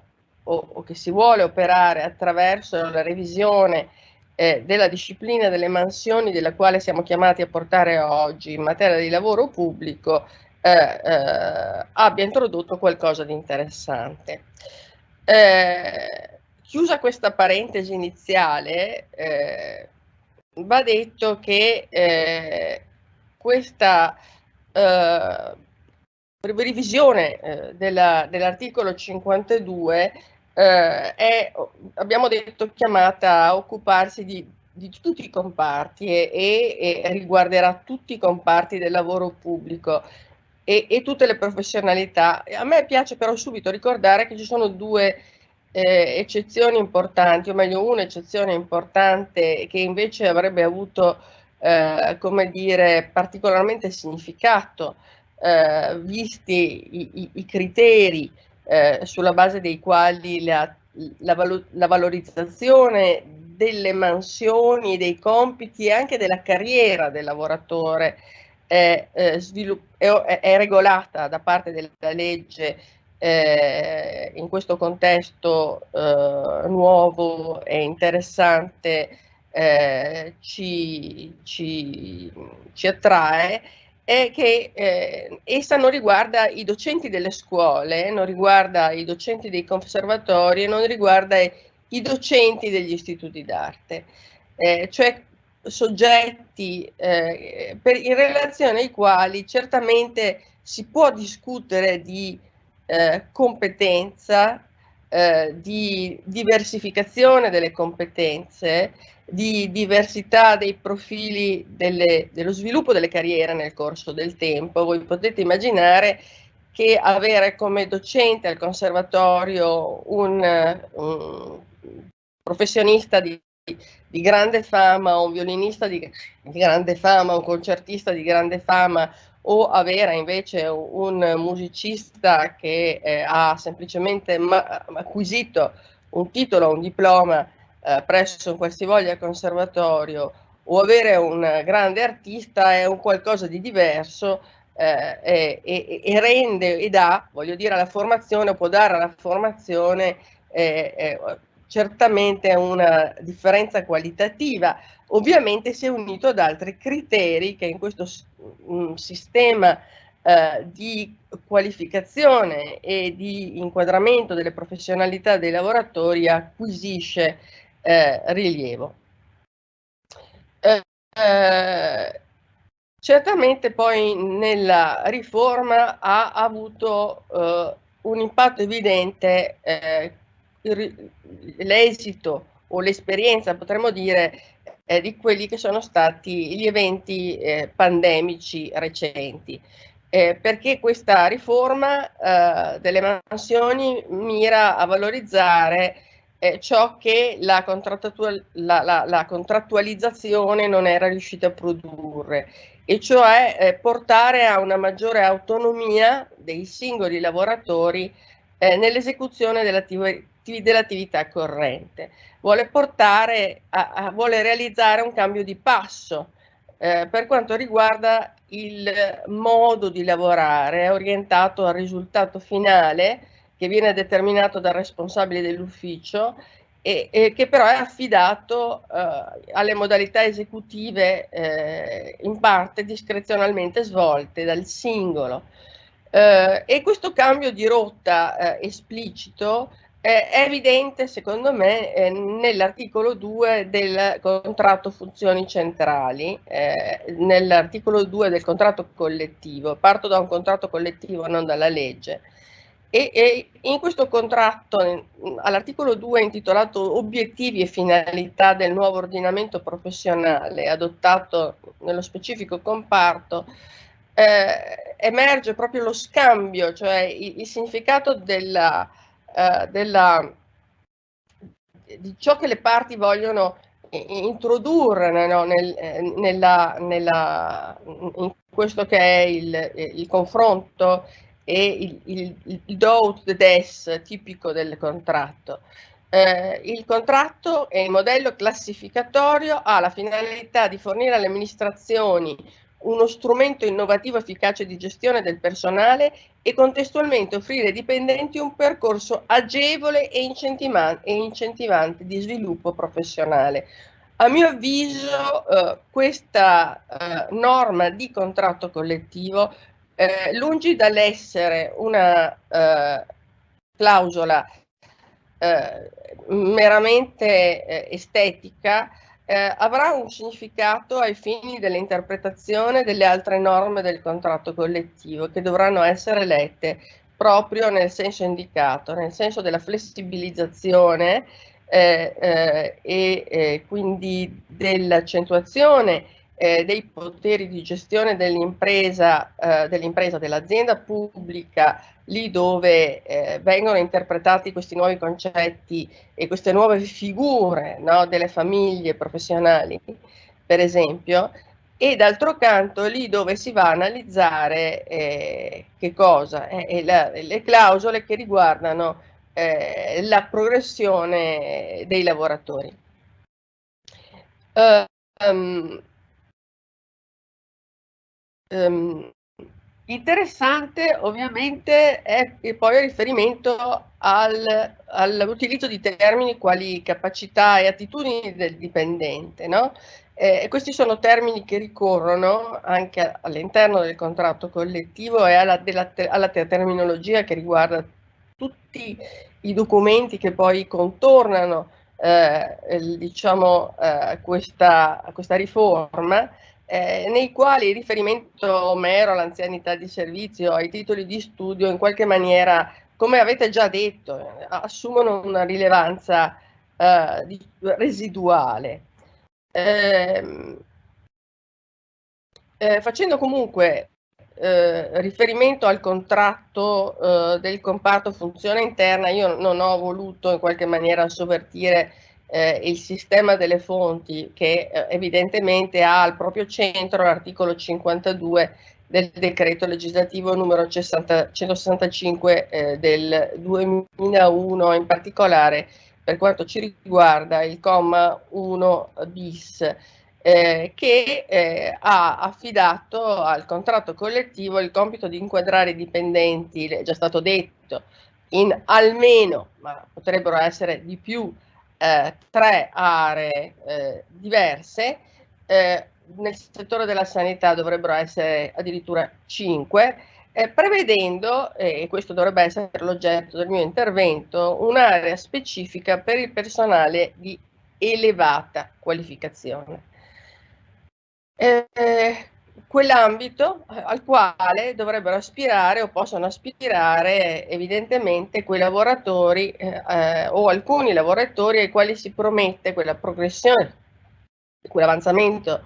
o che si vuole operare attraverso la revisione della disciplina delle mansioni, della quale siamo chiamati a portare oggi in materia di lavoro pubblico, abbia introdotto qualcosa di interessante. Chiusa questa parentesi iniziale, va detto che questa revisione dell'articolo 52 abbiamo detto, chiamata a occuparsi di tutti i comparti e riguarderà tutti i comparti del lavoro pubblico e tutte le professionalità. A me piace però subito ricordare che ci sono due eccezioni importanti, o meglio un'eccezione importante che invece avrebbe avuto come dire, particolarmente significato visti i criteri sulla base dei quali la valorizzazione delle mansioni, dei compiti e anche della carriera del lavoratore è regolata da parte della legge in questo contesto nuovo e interessante ci attrae. è che essa non riguarda i docenti delle scuole, non riguarda i docenti dei conservatori, non riguarda i docenti degli istituti d'arte, cioè soggetti in relazione ai quali certamente si può discutere di competenza, di diversificazione delle competenze, di diversità dei profili dello sviluppo delle carriere nel corso del tempo. Voi potete immaginare che avere come docente al conservatorio un professionista di grande fama, un violinista di grande fama, un concertista di grande fama, o avere invece un musicista che ha semplicemente acquisito un titolo, un diploma presso un qualsivoglia conservatorio, o avere un grande artista è un qualcosa di diverso, e rende e dà, voglio dire, alla formazione, può dare alla formazione certamente una differenza qualitativa, ovviamente se unito ad altri criteri che in questo sistema di qualificazione e di inquadramento delle professionalità dei lavoratori acquisisce rilievo. Certamente poi nella riforma ha avuto un impatto evidente l'esito o l'esperienza, potremmo dire, di quelli che sono stati gli eventi pandemici recenti, perché questa riforma delle mansioni mira a valorizzare ciò che la contrattualizzazione non era riuscita a produrre, e cioè portare a una maggiore autonomia dei singoli lavoratori nell'esecuzione dell'attività corrente. Vuole realizzare un cambio di passo per quanto riguarda il modo di lavorare orientato al risultato finale, che viene determinato dal responsabile dell'ufficio e che però è affidato alle modalità esecutive in parte discrezionalmente svolte dal singolo. E questo cambio di rotta esplicito è evidente, secondo me, nell'articolo 2 del contratto funzioni centrali, nell'articolo 2 del contratto collettivo. Parto da un contratto collettivo, non dalla legge. E in questo contratto, all'articolo 2 intitolato Obiettivi e finalità del nuovo ordinamento professionale, adottato nello specifico comparto, emerge proprio lo scambio, cioè il significato di ciò che le parti vogliono introdurre, no, in questo che è il confronto e il do ut des tipico del contratto. Il contratto e il modello classificatorio ha la finalità di fornire alle amministrazioni uno strumento innovativo efficace di gestione del personale e contestualmente offrire ai dipendenti un percorso agevole e incentivante di sviluppo professionale. A mio avviso questa norma di contratto collettivo, lungi dall'essere una clausola meramente estetica, avrà un significato ai fini dell'interpretazione delle altre norme del contratto collettivo, che dovranno essere lette proprio nel senso indicato, nel senso della flessibilizzazione e quindi dell'accentuazione dei poteri di gestione dell'impresa, dell'azienda pubblica, lì dove vengono interpretati questi nuovi concetti e queste nuove figure, no, delle famiglie professionali, per esempio, e d'altro canto lì dove si va a analizzare che cosa? Le clausole che riguardano la progressione dei lavoratori. Interessante ovviamente è poi il riferimento all'utilizzo di termini quali capacità e attitudini del dipendente, no? E questi sono termini che ricorrono anche all'interno del contratto collettivo e alla terminologia che riguarda tutti i documenti che poi contornano diciamo, questa riforma, nei quali il riferimento mero all'anzianità di servizio, ai titoli di studio, in qualche maniera, come avete già detto, assumono una rilevanza residuale. Facendo comunque riferimento al contratto del comparto funzione interna, io non ho voluto in qualche maniera sovvertire il sistema delle fonti che evidentemente ha al proprio centro l'articolo 52 del decreto legislativo numero 165 del 2001, in particolare per quanto ci riguarda il comma 1 bis, che ha affidato al contratto collettivo il compito di inquadrare i dipendenti, è già stato detto, in almeno, ma potrebbero essere di più, 3 aree diverse. Nel settore della sanità dovrebbero essere addirittura 5, prevedendo, e questo dovrebbe essere l'oggetto del mio intervento, un'area specifica per il personale di elevata qualificazione. Quell'ambito al quale dovrebbero aspirare o possono aspirare evidentemente quei lavoratori o alcuni lavoratori ai quali si promette quella progressione, quell'avanzamento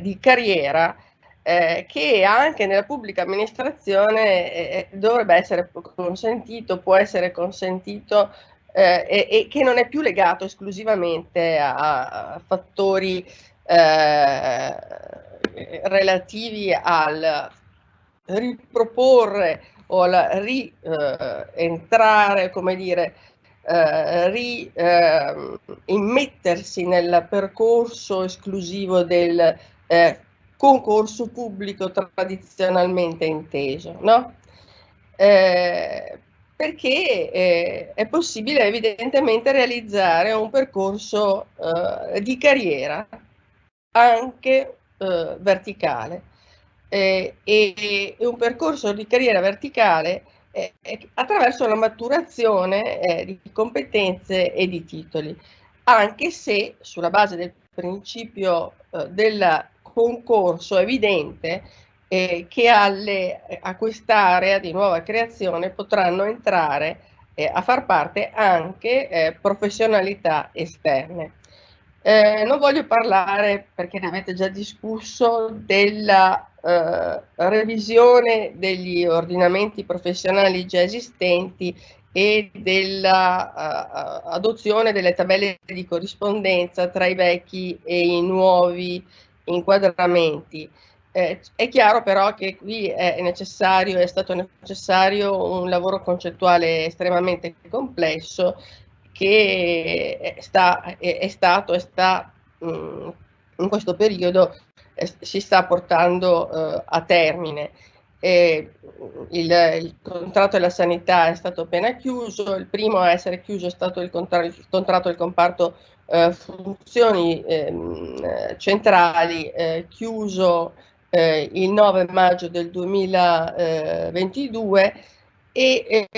di carriera che anche nella pubblica amministrazione dovrebbe essere consentito, può essere consentito e che non è più legato esclusivamente a fattori relativi al riproporre o al rientrare, come dire, immettersi nel percorso esclusivo del concorso pubblico tradizionalmente inteso, no? Perché è possibile evidentemente realizzare un percorso di carriera anche verticale e un percorso di carriera verticale attraverso la maturazione di competenze e di titoli, anche se sulla base del principio del concorso è evidente che a quest'area di nuova creazione potranno entrare a far parte anche professionalità esterne. Non voglio parlare, perché ne avete già discusso, della revisione degli ordinamenti professionali già esistenti e della adozione delle tabelle di corrispondenza tra i vecchi e i nuovi inquadramenti. È chiaro però che qui è stato necessario un lavoro concettuale estremamente complesso che è stato e sta in questo periodo si sta portando a termine. Il contratto della sanità è stato appena chiuso, il primo a essere chiuso è stato il contratto del comparto funzioni centrali, chiuso il 9 maggio del 2022 e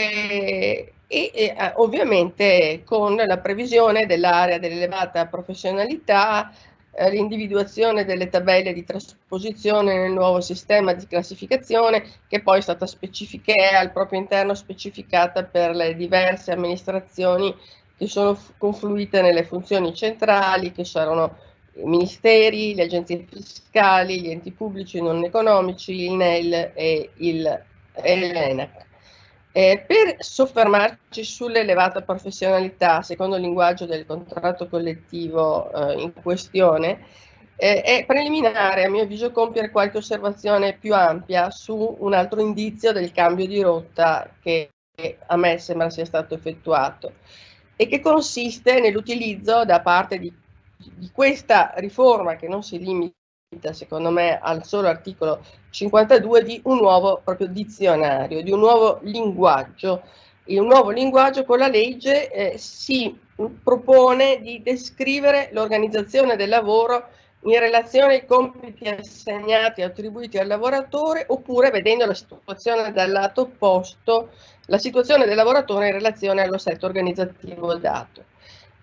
ovviamente con la previsione dell'area dell'elevata professionalità, l'individuazione delle tabelle di trasposizione nel nuovo sistema di classificazione che poi è stata è al proprio interno specificata per le diverse amministrazioni che sono confluite nelle funzioni centrali, che saranno i ministeri, le agenzie fiscali, gli enti pubblici non economici, il NEL e l'ENAC. Per soffermarci sull'elevata professionalità, secondo il linguaggio del contratto collettivo in questione, è preliminare, a mio avviso, compiere qualche osservazione più ampia su un altro indizio del cambio di rotta che a me sembra sia stato effettuato e che consiste nell'utilizzo da parte di questa riforma, che non si limita secondo me, al solo articolo 52 di un nuovo proprio dizionario, di un nuovo linguaggio. E un nuovo linguaggio con la legge si propone di descrivere l'organizzazione del lavoro in relazione ai compiti assegnati e attribuiti al lavoratore, oppure vedendo la situazione dal lato opposto, la situazione del lavoratore in relazione all'assetto organizzativo dato.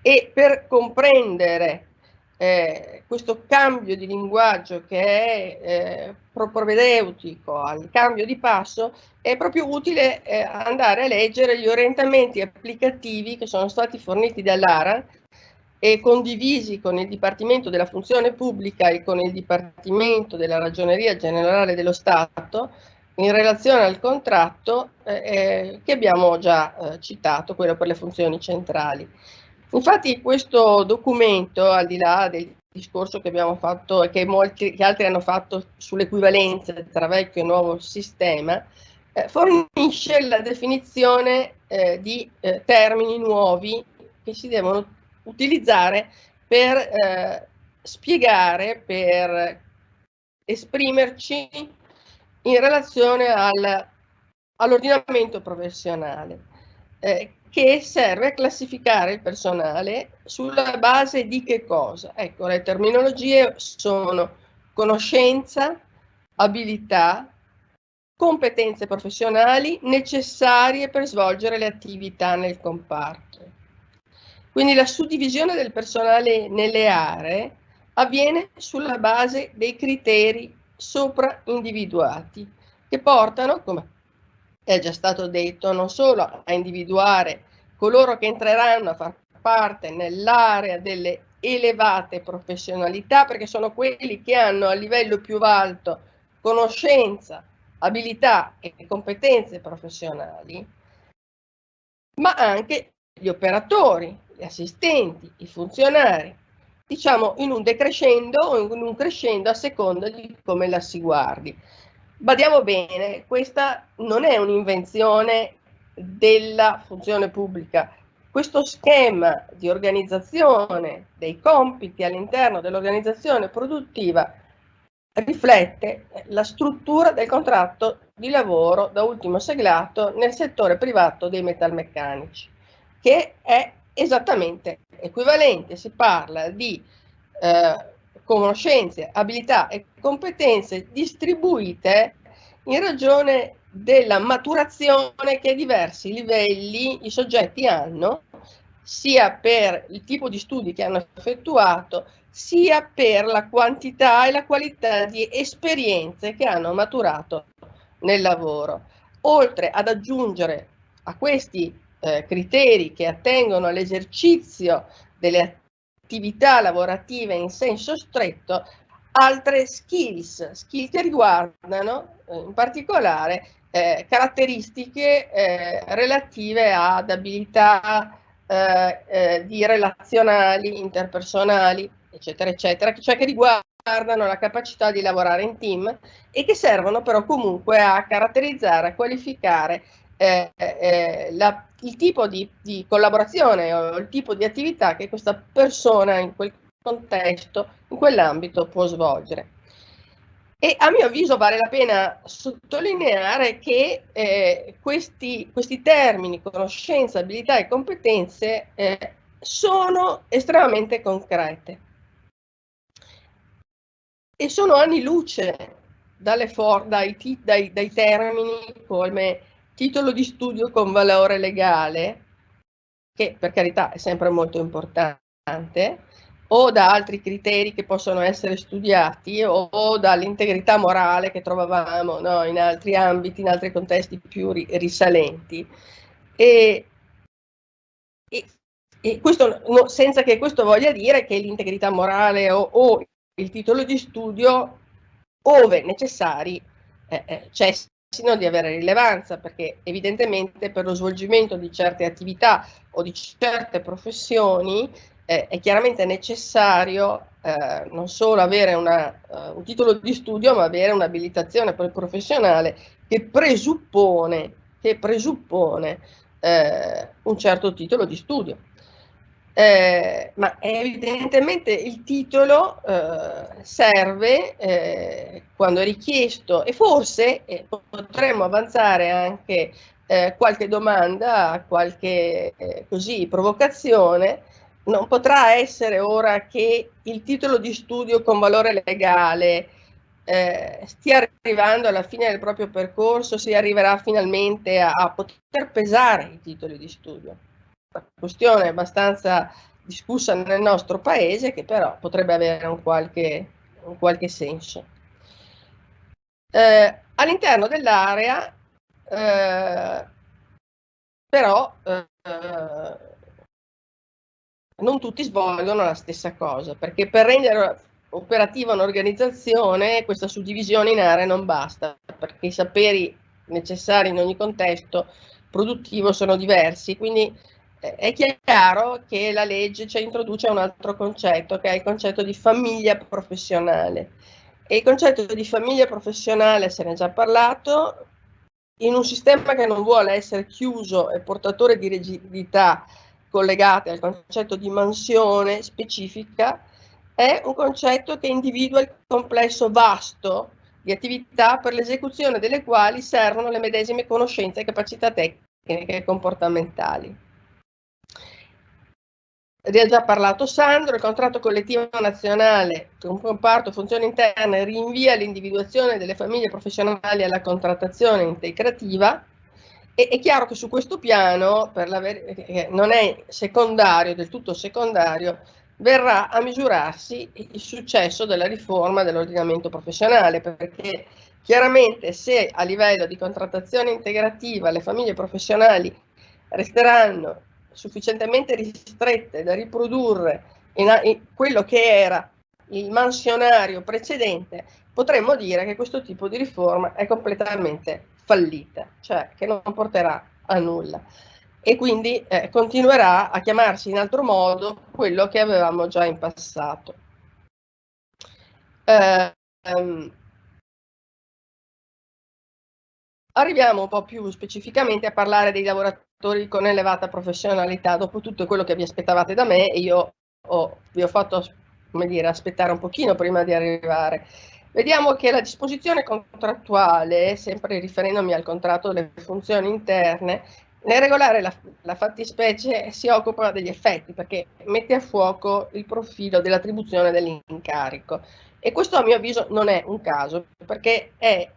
E per comprendere questo cambio di linguaggio che è propedeutico al cambio di passo, è proprio utile andare a leggere gli orientamenti applicativi che sono stati forniti dall'ARAN e condivisi con il Dipartimento della Funzione Pubblica e con il Dipartimento della Ragioneria Generale dello Stato in relazione al contratto che abbiamo già citato, quello per le funzioni centrali. Infatti questo documento, al di là del discorso che abbiamo fatto e che altri hanno fatto sull'equivalenza tra vecchio e nuovo sistema, fornisce la definizione di termini nuovi che si devono utilizzare per spiegare, per esprimerci in relazione all'ordinamento professionale, che serve a classificare il personale sulla base di che cosa? Ecco, le terminologie sono conoscenza, abilità, competenze professionali necessarie per svolgere le attività nel comparto. Quindi la suddivisione del personale nelle aree avviene sulla base dei criteri sopra individuati, che portano, come è già stato detto, non solo a individuare coloro che entreranno a far parte nell'area delle elevate professionalità, perché sono quelli che hanno a livello più alto conoscenza, abilità e competenze professionali, ma anche gli operatori, gli assistenti, i funzionari, diciamo in un decrescendo o in un crescendo a seconda di come la si guardi. Badiamo bene, questa non è un'invenzione della funzione pubblica. Questo schema di organizzazione dei compiti all'interno dell'organizzazione produttiva riflette la struttura del contratto di lavoro da ultimo siglato nel settore privato dei metalmeccanici, che è esattamente equivalente. Si parla di conoscenze, abilità e competenze distribuite in ragione della maturazione che a diversi livelli i soggetti hanno, sia per il tipo di studi che hanno effettuato, sia per la quantità e la qualità di esperienze che hanno maturato nel lavoro. Oltre ad aggiungere a questi criteri che attengono all'esercizio delle attività lavorative in senso stretto, altre skills che riguardano in particolare caratteristiche relative ad abilità di relazionali, interpersonali, eccetera, eccetera, cioè che riguardano la capacità di lavorare in team e che servono però comunque a caratterizzare, a qualificare il tipo di collaborazione o il tipo di attività che questa persona in quel contesto, in quell'ambito può svolgere. E a mio avviso vale la pena sottolineare che questi termini, conoscenza, abilità e competenze, sono estremamente concrete e sono anni luce dai termini come titolo di studio con valore legale, che per carità è sempre molto importante, o da altri criteri che possono essere studiati, o dall'integrità morale che trovavamo, no, in altri ambiti, in altri contesti più risalenti. E questo senza che questo voglia dire che l'integrità morale o il titolo di studio, ove necessari, cessino di avere rilevanza, perché evidentemente per lo svolgimento di certe attività o di certe professioni è chiaramente necessario non solo avere un titolo di studio, ma avere un'abilitazione professionale che presuppone un certo titolo di studio. Ma evidentemente il titolo serve quando è richiesto, e forse potremmo avanzare anche qualche domanda, qualche così provocazione. Non potrà essere ora che il titolo di studio con valore legale stia arrivando alla fine del proprio percorso, si arriverà finalmente a poter pesare i titoli di studio. Una questione abbastanza discussa nel nostro paese, che però potrebbe avere un qualche senso. All'interno dell'area però non tutti svolgono la stessa cosa, perché per rendere operativa un'organizzazione questa suddivisione in aree non basta, perché i saperi necessari in ogni contesto produttivo sono diversi, quindi è chiaro che la legge ci introduce un altro concetto, che è il concetto di famiglia professionale. E il concetto di famiglia professionale, se ne è già parlato, in un sistema che non vuole essere chiuso e portatore di rigidità collegate al concetto di mansione specifica, è un concetto che individua il complesso vasto di attività per l'esecuzione delle quali servono le medesime conoscenze e capacità tecniche e comportamentali. Ne ha già parlato Sandro, il contratto collettivo nazionale con comparto funzioni interne rinvia l'individuazione delle famiglie professionali alla contrattazione integrativa. È chiaro che su questo piano, non è secondario, del tutto secondario, verrà a misurarsi il successo della riforma dell'ordinamento professionale, perché chiaramente se a livello di contrattazione integrativa le famiglie professionali resteranno sufficientemente ristrette da riprodurre in quello che era il mansionario precedente, potremmo dire che questo tipo di riforma è completamente fallita, cioè che non porterà a nulla, e quindi continuerà a chiamarsi in altro modo quello che avevamo già in passato. Arriviamo un po' più specificamente a parlare dei lavoratori con elevata professionalità. Dopo tutto quello che vi aspettavate da me, io vi ho fatto, come dire, aspettare un pochino prima di arrivare. Vediamo che la disposizione contrattuale, sempre riferendomi al contratto delle funzioni interne, nel regolare la fattispecie si occupa degli effetti, perché mette a fuoco il profilo dell'attribuzione dell'incarico. E questo a mio avviso non è un caso, perché è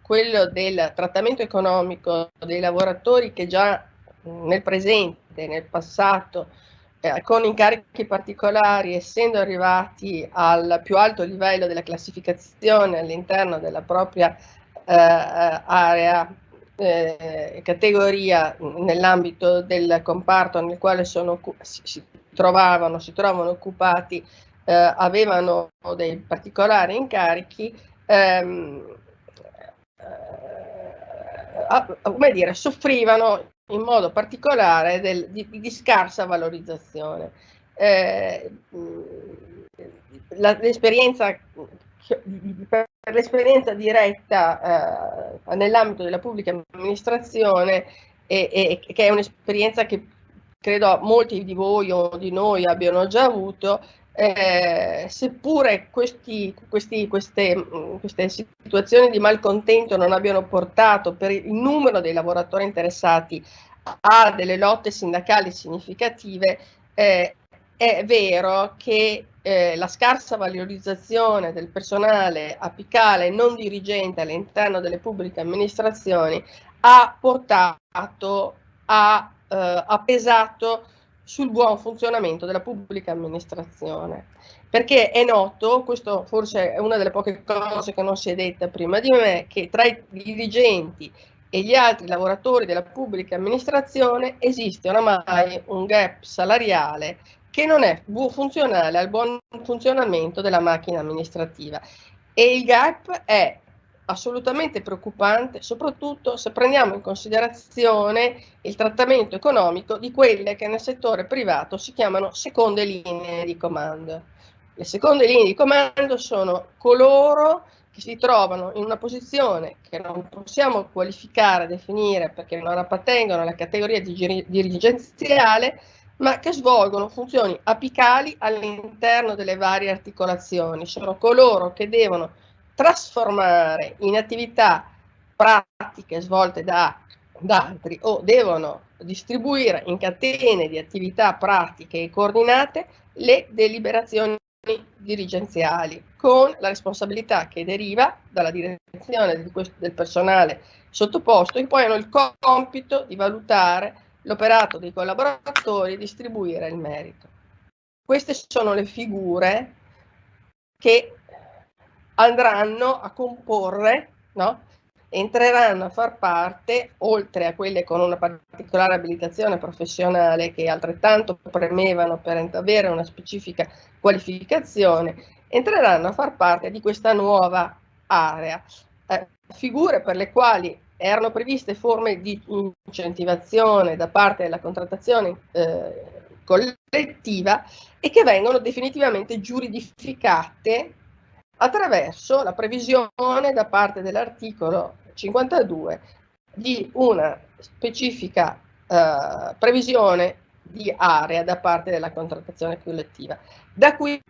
quello del trattamento economico dei lavoratori che già nel presente, nel passato, con incarichi particolari, essendo arrivati al più alto livello della classificazione all'interno della propria area, categoria nell'ambito del comparto nel quale si trovano occupati, avevano dei particolari incarichi, come dire, soffrivano in modo particolare di scarsa valorizzazione. L'esperienza diretta nell'ambito della pubblica amministrazione, che è un'esperienza che credo molti di voi o di noi abbiano già avuto, seppure queste situazioni di malcontento non abbiano portato per il numero dei lavoratori interessati a delle lotte sindacali significative, è vero che la scarsa valorizzazione del personale apicale non dirigente all'interno delle pubbliche amministrazioni ha portato ha pesato sul buon funzionamento della pubblica amministrazione, perché è noto, questo forse è una delle poche cose che non si è detta prima di me, che tra i dirigenti e gli altri lavoratori della pubblica amministrazione esiste oramai un gap salariale che non è funzionale al buon funzionamento della macchina amministrativa, e il gap è assolutamente preoccupante, soprattutto se prendiamo in considerazione il trattamento economico di quelle che nel settore privato si chiamano seconde linee di comando. Le seconde linee di comando sono coloro che si trovano in una posizione che non possiamo qualificare, definire, perché non appartengono alla categoria dirigenziale, ma che svolgono funzioni apicali all'interno delle varie articolazioni. Sono coloro che devono trasformare in attività pratiche svolte da altri o devono distribuire in catene di attività pratiche e coordinate le deliberazioni dirigenziali, con la responsabilità che deriva dalla direzione del personale sottoposto, e poi hanno il compito di valutare l'operato dei collaboratori e distribuire il merito. Queste sono le figure che andranno a comporre, no? Entreranno a far parte, oltre a quelle con una particolare abilitazione professionale che altrettanto premevano per avere una specifica qualificazione, entreranno a far parte di questa nuova area. Figure per le quali erano previste forme di incentivazione da parte della contrattazione collettiva e che vengono definitivamente giuridificate attraverso la previsione da parte dell'articolo 52 di una specifica previsione di area da parte della contrattazione collettiva. Da qui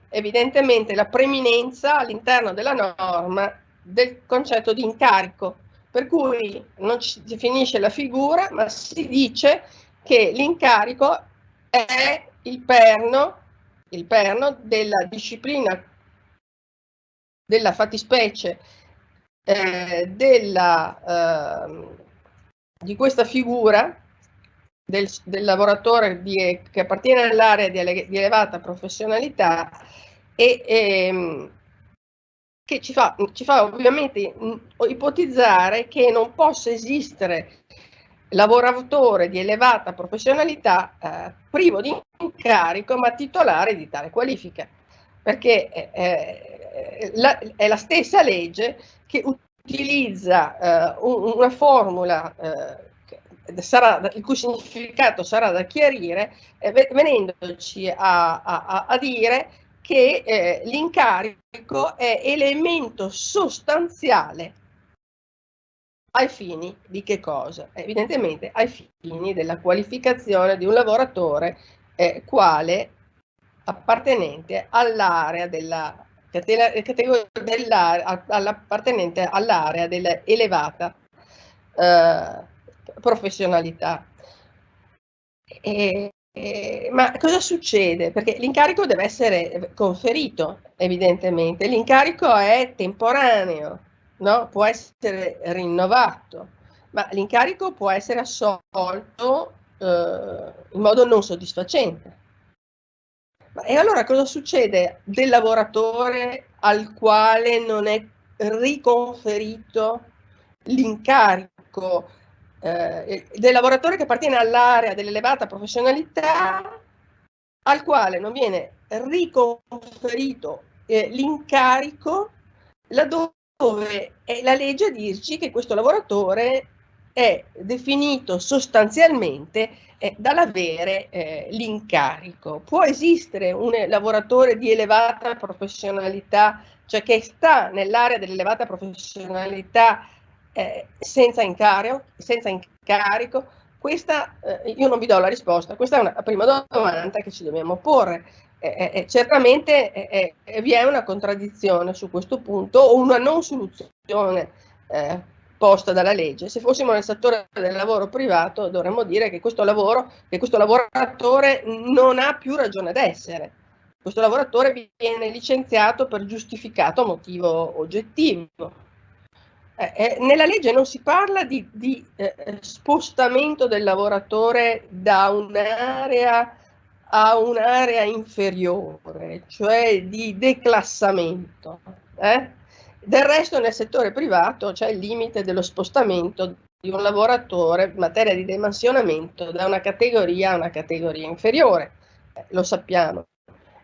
evidentemente la preminenza all'interno della norma del concetto di incarico, per cui non si definisce la figura, ma si dice che l'incarico è il perno della disciplina della fattispecie di questa figura del lavoratore che appartiene all'area di elevata professionalità e che ci fa ovviamente ipotizzare che non possa esistere lavoratore di elevata professionalità privo di incarico ma titolare di tale qualifica, perché è la stessa legge che utilizza una formula il cui significato sarà da chiarire, venendoci a dire che l'incarico è elemento sostanziale ai fini di che cosa? Evidentemente ai fini della qualificazione di un lavoratore quale appartenente all'area all'appartenente all'area dell'elevata professionalità. Ma cosa succede? Perché l'incarico deve essere conferito, evidentemente. L'incarico è temporaneo, no? Può essere rinnovato, ma l'incarico può essere assolto in modo non soddisfacente. E allora cosa succede del lavoratore al quale non è riconferito l'incarico, del lavoratore che appartiene all'area dell'elevata professionalità, al quale non viene riconferito l'incarico, laddove è la legge a dirci che questo lavoratore è definito sostanzialmente dall'avere l'incarico. Può esistere un lavoratore di elevata professionalità, cioè che sta nell'area dell'elevata professionalità senza incarico? Questa io non vi do la risposta, questa è una prima domanda che ci dobbiamo porre. Certamente vi è una contraddizione su questo punto o una non soluzione posta dalla legge. Se fossimo nel settore del lavoro privato dovremmo dire che questo lavoratore non ha più ragione d'essere. Questo lavoratore viene licenziato per giustificato motivo oggettivo. Nella legge non si parla di spostamento del lavoratore da un'area a un'area inferiore, cioè di declassamento. Del resto nel settore privato c'è il limite dello spostamento di un lavoratore in materia di dimensionamento da una categoria a una categoria inferiore, lo sappiamo.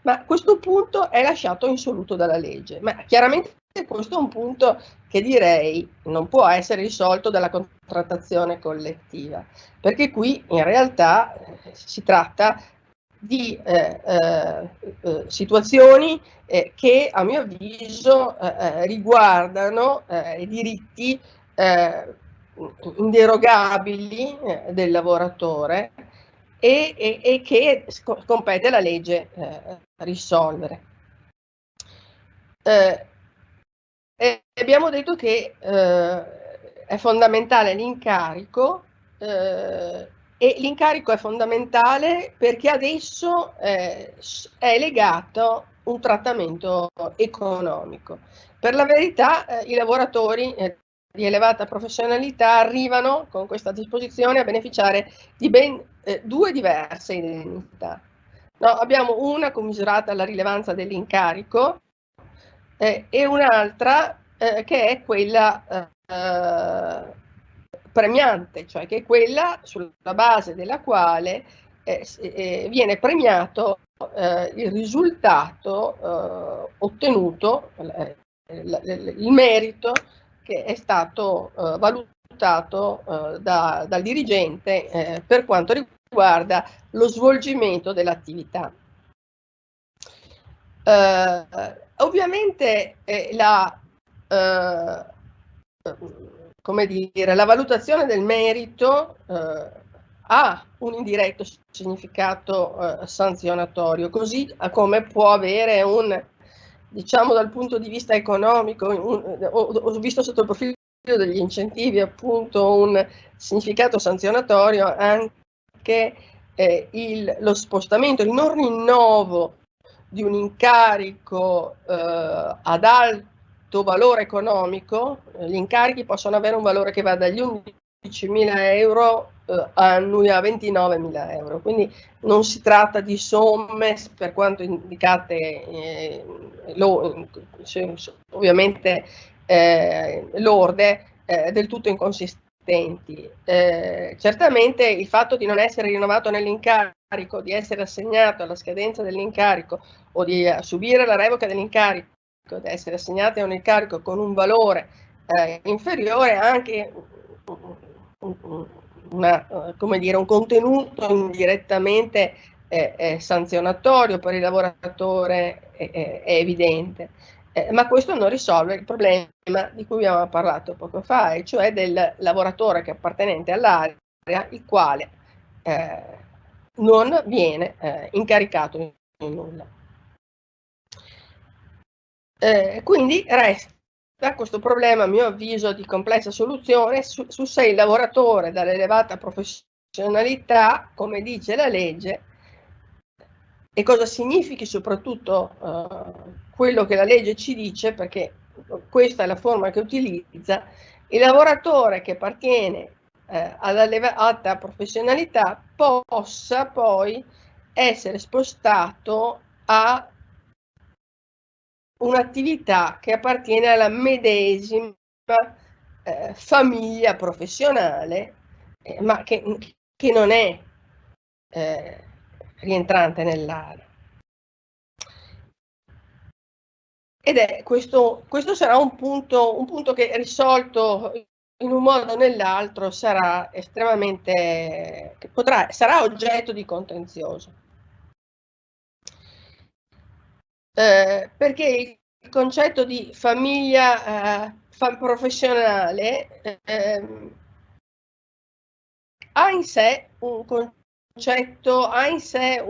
Ma questo punto è lasciato insoluto dalla legge, ma chiaramente questo è un punto che direi non può essere risolto dalla contrattazione collettiva, perché qui in realtà si tratta di situazioni che a mio avviso riguardano i diritti inderogabili del lavoratore e che compete alla legge risolvere. Abbiamo detto che è fondamentale l'incarico, e l'incarico è fondamentale perché adesso è legato un trattamento economico. Per la verità i lavoratori di elevata professionalità arrivano con questa disposizione a beneficiare di ben due diverse indennità. No, abbiamo una commisurata alla rilevanza dell'incarico e un'altra che è quella premiante, cioè che è quella sulla base della quale viene premiato il risultato ottenuto, il merito che è stato valutato dal dirigente per quanto riguarda lo svolgimento dell'attività. Ovviamente come dire, la valutazione del merito ha un indiretto significato sanzionatorio, così come può avere un, diciamo dal punto di vista economico, ho visto sotto il profilo degli incentivi appunto un significato sanzionatorio anche lo spostamento, il non rinnovo di un incarico ad alto valore economico. Gli incarichi possono avere un valore che va dagli 11.000 euro annui a 29.000 euro, quindi non si tratta di somme, per quanto indicate ovviamente lorde, del tutto inconsistenti. Certamente il fatto di non essere rinnovato nell'incarico, di essere assegnato alla scadenza dell'incarico o di subire la revoca dell'incarico, di essere assegnati a un incarico con un valore inferiore, anche come dire, un contenuto indirettamente sanzionatorio per il lavoratore è evidente. Ma questo non risolve il problema di cui abbiamo parlato poco fa, e cioè del lavoratore che è appartenente all'area, il quale non viene incaricato in nulla. Quindi resta questo problema, a mio avviso, di complessa soluzione su se il lavoratore dall'elevata professionalità, come dice la legge, e cosa significhi soprattutto quello che la legge ci dice, perché questa è la forma che utilizza, il lavoratore che appartiene all'elevata professionalità possa poi essere spostato a un'attività che appartiene alla medesima famiglia professionale, ma che non è rientrante nell'area. Ed è questo sarà un punto che risolto in un modo o nell'altro sarà estremamente, sarà oggetto di contenzioso. Perché il concetto di famiglia professionale ha in sé un concetto, ha in sé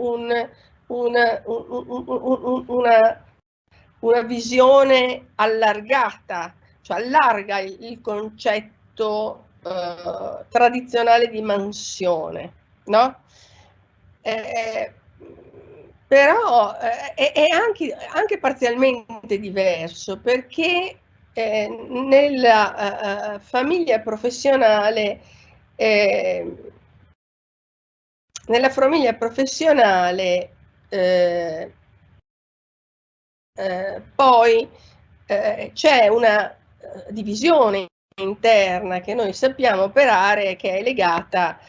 una visione allargata, cioè allarga il concetto tradizionale di mansione, no? Però è anche parzialmente diverso, perché nella famiglia professionale poi c'è una divisione interna che noi sappiamo operare, che è legata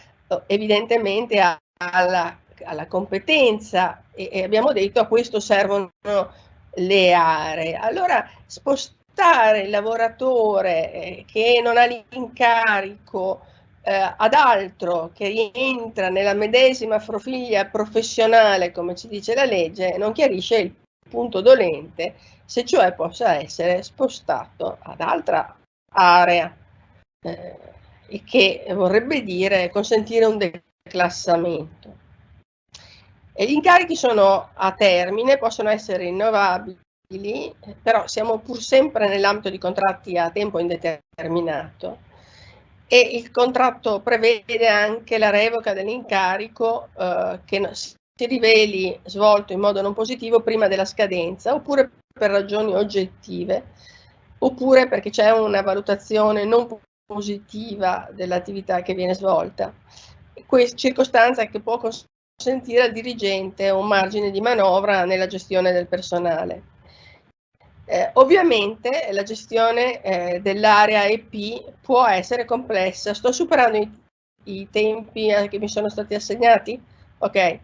evidentemente alla competenza, e abbiamo detto a questo servono le aree. Allora spostare il lavoratore che non ha l'incarico ad altro che rientra nella medesima famiglia professionale, come ci dice la legge, non chiarisce il punto dolente, se cioè possa essere spostato ad altra area, il che vorrebbe dire consentire un declassamento. E gli incarichi sono a termine, possono essere rinnovabili, però siamo pur sempre nell'ambito di contratti a tempo indeterminato e il contratto prevede anche la revoca dell'incarico che si riveli svolto in modo non positivo prima della scadenza, oppure per ragioni oggettive, oppure perché c'è una valutazione non positiva dell'attività che viene svolta. Questa circostanza che può consentire al dirigente un margine di manovra nella gestione del personale. Ovviamente la gestione dell'area EP può essere complessa. Sto superando i tempi che mi sono stati assegnati? Ok.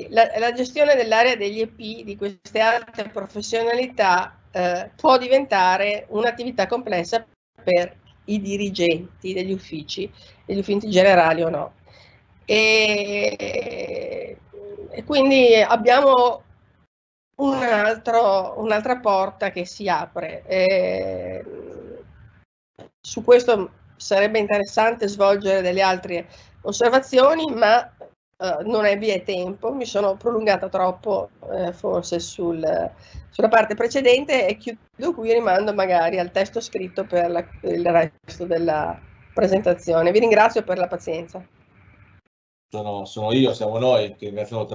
La gestione dell'area degli EP di queste alte professionalità può diventare un'attività complessa per i dirigenti degli uffici generali o no. E quindi abbiamo un'altra porta che si apre. Su questo sarebbe interessante svolgere delle altre osservazioni, ma non è via tempo, mi sono prolungata troppo forse sulla parte precedente e chiudo qui, rimando magari al testo scritto per il resto della presentazione. Vi ringrazio per la pazienza. Sono io, siamo noi che ringraziamo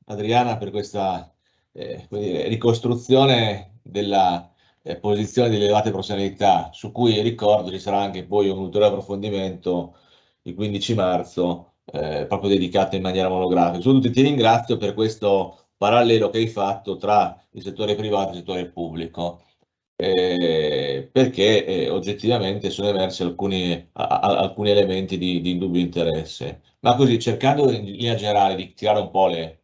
Adriana per questa ricostruzione della posizione di elevate professionalità, su cui ricordo ci sarà anche poi un ulteriore approfondimento il 15 marzo, proprio dedicato in maniera monografica. Su tutti ti ringrazio per questo parallelo che hai fatto tra il settore privato e il settore pubblico, perché oggettivamente sono emersi alcuni elementi di indubbio interesse. Ma così, cercando in linea generale di tirare un po' le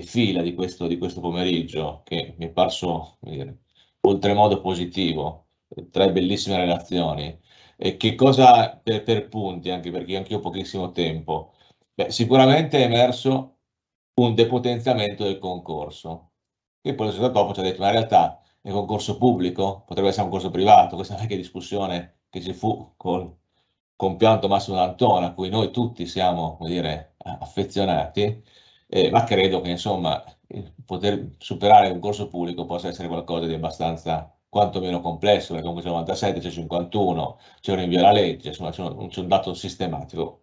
fila di questo pomeriggio, che mi è parso oltremodo positivo, tre bellissime relazioni, e che cosa per punti, anche perché anche io ho pochissimo tempo. Beh, sicuramente è emerso un depotenziamento del concorso, che poi dopo ci ha detto, ma in realtà il concorso pubblico potrebbe essere un concorso privato, questa è anche discussione che ci fu con compianto Massimo D'Antona, a cui noi tutti siamo, come dire, affezionati, ma credo che insomma poter superare il concorso pubblico possa essere qualcosa di abbastanza quantomeno complesso, perché comunque c'è 97, c'è 51, c'è un rinvio alla legge, insomma c'è un dato sistematico.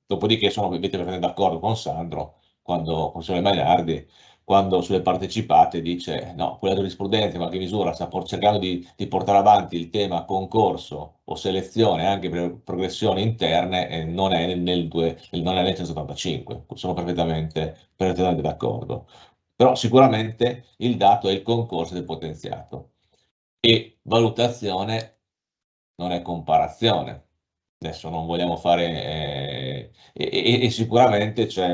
Dopodiché sono ovviamente perfettamente d'accordo con Sandro, quando, con Professore Mainardi, quando sulle partecipate dice no, quella giurisprudenza in qualche misura sta cercando di portare avanti il tema concorso o selezione anche per progressioni interne e non è nel 175, sono perfettamente d'accordo. Però sicuramente il dato è il concorso del potenziato e valutazione non è comparazione. Adesso non vogliamo fare e sicuramente c'è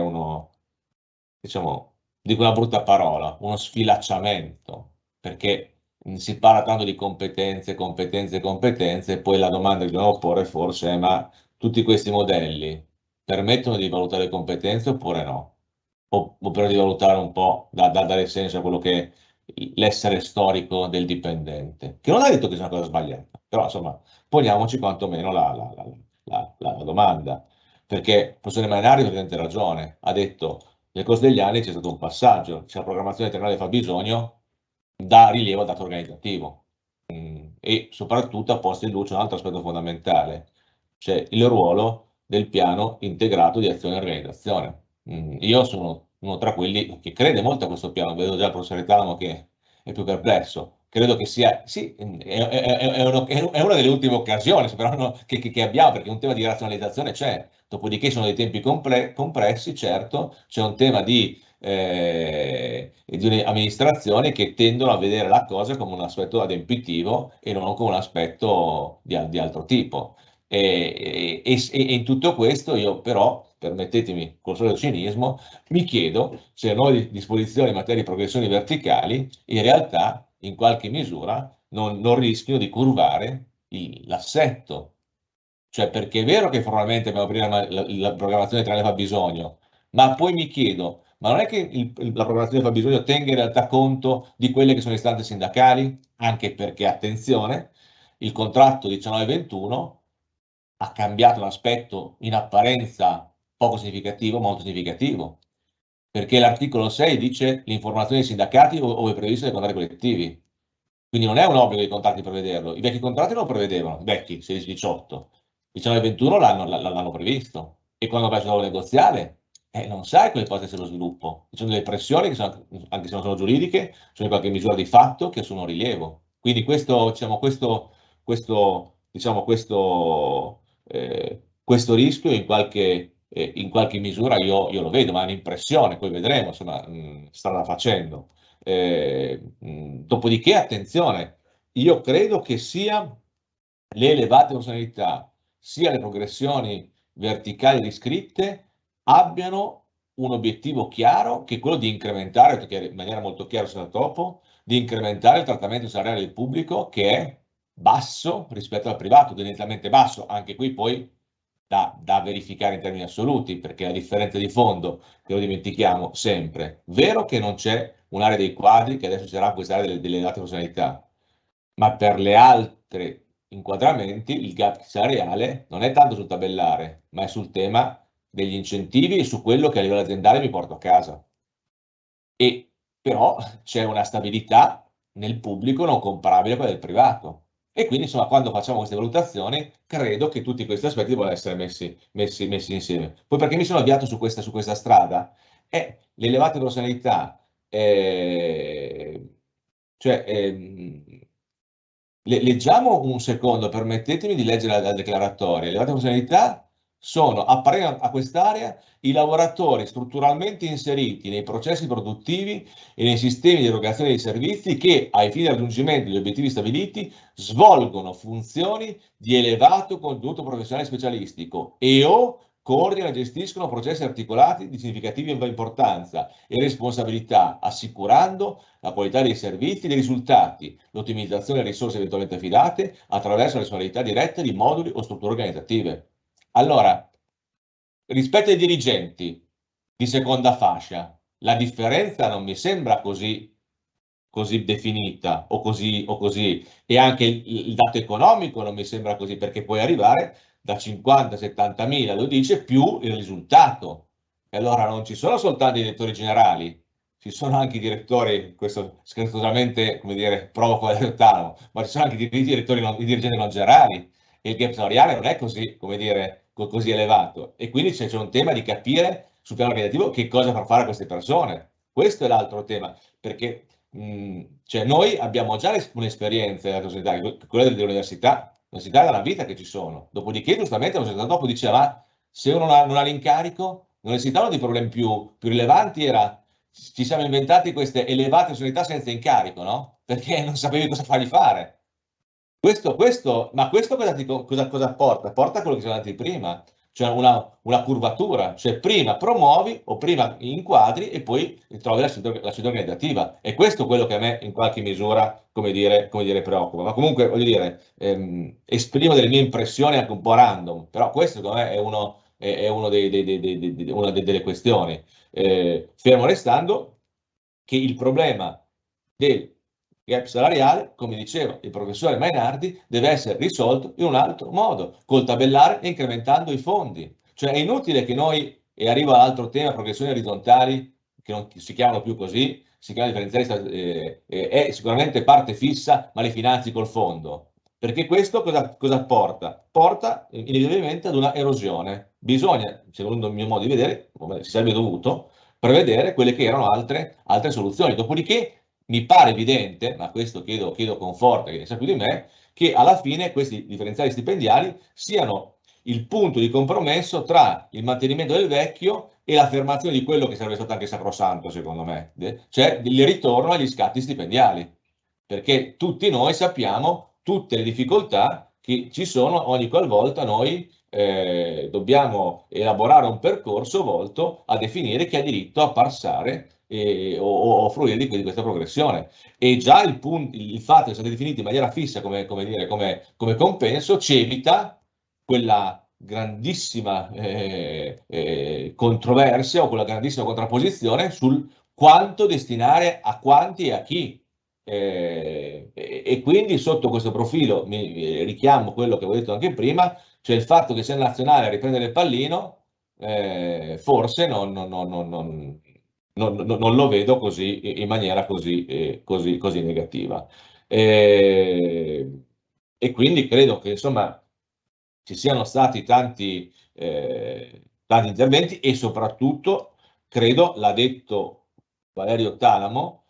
diciamo, dico una brutta parola, uno sfilacciamento, perché si parla tanto di competenze, e poi la domanda che dobbiamo porre forse è: ma tutti questi modelli permettono di valutare le competenze oppure no? O però di valutare un po', da dare senso a quello che è l'essere storico del dipendente, che non ha detto che sia una cosa sbagliata, però insomma poniamoci quantomeno la domanda, perché il professore Mainardi ha evidente ragione, ha detto nel corso degli anni c'è stato un passaggio, c'è la programmazione triennale fabbisogno, dà rilievo al dato organizzativo e soprattutto ha posto in luce un altro aspetto fondamentale, cioè il ruolo del piano integrato di azione e organizzazione. Io sono uno tra quelli che crede molto a questo piano, vedo già il professor Etamo che è più perplesso. Credo che sia, sì, è una delle ultime occasioni che abbiamo, perché un tema di razionalizzazione c'è. Dopodiché sono dei tempi compressi, certo, c'è un tema di amministrazioni che tendono a vedere la cosa come un aspetto adempitivo e non come un aspetto di altro tipo. E in tutto questo io però, permettetemi col solito cinismo, mi chiedo se le nuove disposizioni in materia di progressioni verticali in realtà in qualche misura non rischiano di curvare l'assetto. Cioè, perché è vero che formalmente abbiamo prima la programmazione tra le fabbisogno, ma poi mi chiedo, ma non è che la programmazione del fabbisogno tenga in realtà conto di quelle che sono le istanze sindacali? Anche perché, attenzione, il contratto 19-21 ha cambiato un aspetto in apparenza poco significativo, molto significativo, perché l'articolo 6 dice l'informazione dei sindacati ove previsto dai contratti collettivi. Quindi non è un obbligo dei contratti prevederlo. I vecchi contratti lo prevedevano, i vecchi 16-18, 19-21 l'hanno previsto. E quando vai sul tavolo negoziale, non sai quale possa essere lo sviluppo. Ci sono delle pressioni che sono, anche se non sono giuridiche, sono in qualche misura di fatto che assumono rilievo. Quindi questo rischio in qualche misura io lo vedo, ma è un'impressione, poi vedremo, insomma, strada facendo. Dopodiché, attenzione, io credo che sia le elevate funzionalità, sia le progressioni verticali riscritte abbiano un obiettivo chiaro, che è quello di incrementare, in maniera molto chiara se da dopo, di incrementare il trattamento salariale del pubblico, che è basso rispetto al privato, tendenzialmente basso, anche qui poi da verificare in termini assoluti, perché la differenza di fondo, che lo dimentichiamo sempre, vero che non c'è un'area dei quadri, che adesso sarà questa area delle elevate funzionalità, ma per le altre inquadramenti il gap salariale non è tanto sul tabellare, ma è sul tema degli incentivi e su quello che a livello aziendale mi porto a casa. E però c'è una stabilità nel pubblico non comparabile a quella del privato. E quindi, insomma, quando facciamo queste valutazioni, credo che tutti questi aspetti devono essere messi insieme. Poi perché mi sono avviato su questa strada? Le elevate professionalità, leggiamo un secondo, permettetemi di leggere la declaratoria. Le elevate funzionalità sono, apparendono a quest'area, i lavoratori strutturalmente inseriti nei processi produttivi e nei sistemi di erogazione dei servizi che, ai fini del raggiungimento degli obiettivi stabiliti, svolgono funzioni di elevato contenuto professionale specialistico e/o coordinano e gestiscono processi articolati di significativa importanza e responsabilità, assicurando la qualità dei servizi e dei risultati, l'ottimizzazione delle risorse eventualmente affidate attraverso la responsabilità diretta di moduli o strutture organizzative. Allora, rispetto ai dirigenti di seconda fascia, la differenza non mi sembra così definita o così, e anche il dato economico non mi sembra così, perché puoi arrivare da 50-70 mila, lo dice, più il risultato. E allora non ci sono soltanto i direttori generali, ci sono anche i direttori, questo scherzosamente, come dire, provoco l'autonomo, ma ci sono anche i dirigenti non generali, e il gap salariale non è così, come dire, così elevato. E quindi c'è un tema di capire sul piano organizzativo che cosa far fare a queste persone. Questo è l'altro tema, perché cioè noi abbiamo già un'esperienza della società, quella dell'università. L'università è una vita che ci sono. Dopodiché, giustamente, la società dopo diceva, ma se uno non ha l'incarico, l'università uno dei problemi più rilevanti era, ci siamo inventati queste elevate società senza incarico, no? Perché non sapevi cosa fargli fare. Ma questo cosa porta? Porta a quello che siamo andati prima, cioè una curvatura, cioè prima promuovi o prima inquadri e poi trovi la scelta organizzativa. E questo è quello che a me in qualche misura, come dire, preoccupa. Ma comunque, voglio dire, esprimo delle mie impressioni anche un po' random, però questo secondo me è una delle questioni. Fermo restando che il problema del gap salariale, come diceva il professore Mainardi, deve essere risolto in un altro modo, col tabellare e incrementando i fondi. Cioè è inutile che noi, e arrivo all'altro tema, progressioni orizzontali, che non si chiamano più così, si chiamano differenziali, è sicuramente parte fissa, ma le finanzi col fondo. Perché questo cosa porta? Porta inevitabilmente ad una erosione. Bisogna, secondo il mio modo di vedere, come si sarebbe dovuto, prevedere quelle che erano altre soluzioni. Dopodiché mi pare evidente, ma questo chiedo con forte, che ne sa più di me, che alla fine questi differenziali stipendiali siano il punto di compromesso tra il mantenimento del vecchio e l'affermazione di quello che sarebbe stato anche sacrosanto, secondo me, cioè il ritorno agli scatti stipendiali, perché tutti noi sappiamo tutte le difficoltà che ci sono ogni qualvolta noi dobbiamo elaborare un percorso volto a definire chi ha diritto a passare o fruire di questa progressione. E già il fatto che siano definiti in maniera fissa come compenso ci evita quella grandissima controversia o quella grandissima contrapposizione sul quanto destinare a quanti e a chi. E quindi sotto questo profilo mi richiamo quello che avevo detto anche prima, cioè il fatto che sia il nazionale a riprendere il pallino forse non lo vedo così, in maniera così negativa. E quindi credo che insomma ci siano stati tanti interventi, e soprattutto credo, l'ha detto Valerio Talamo,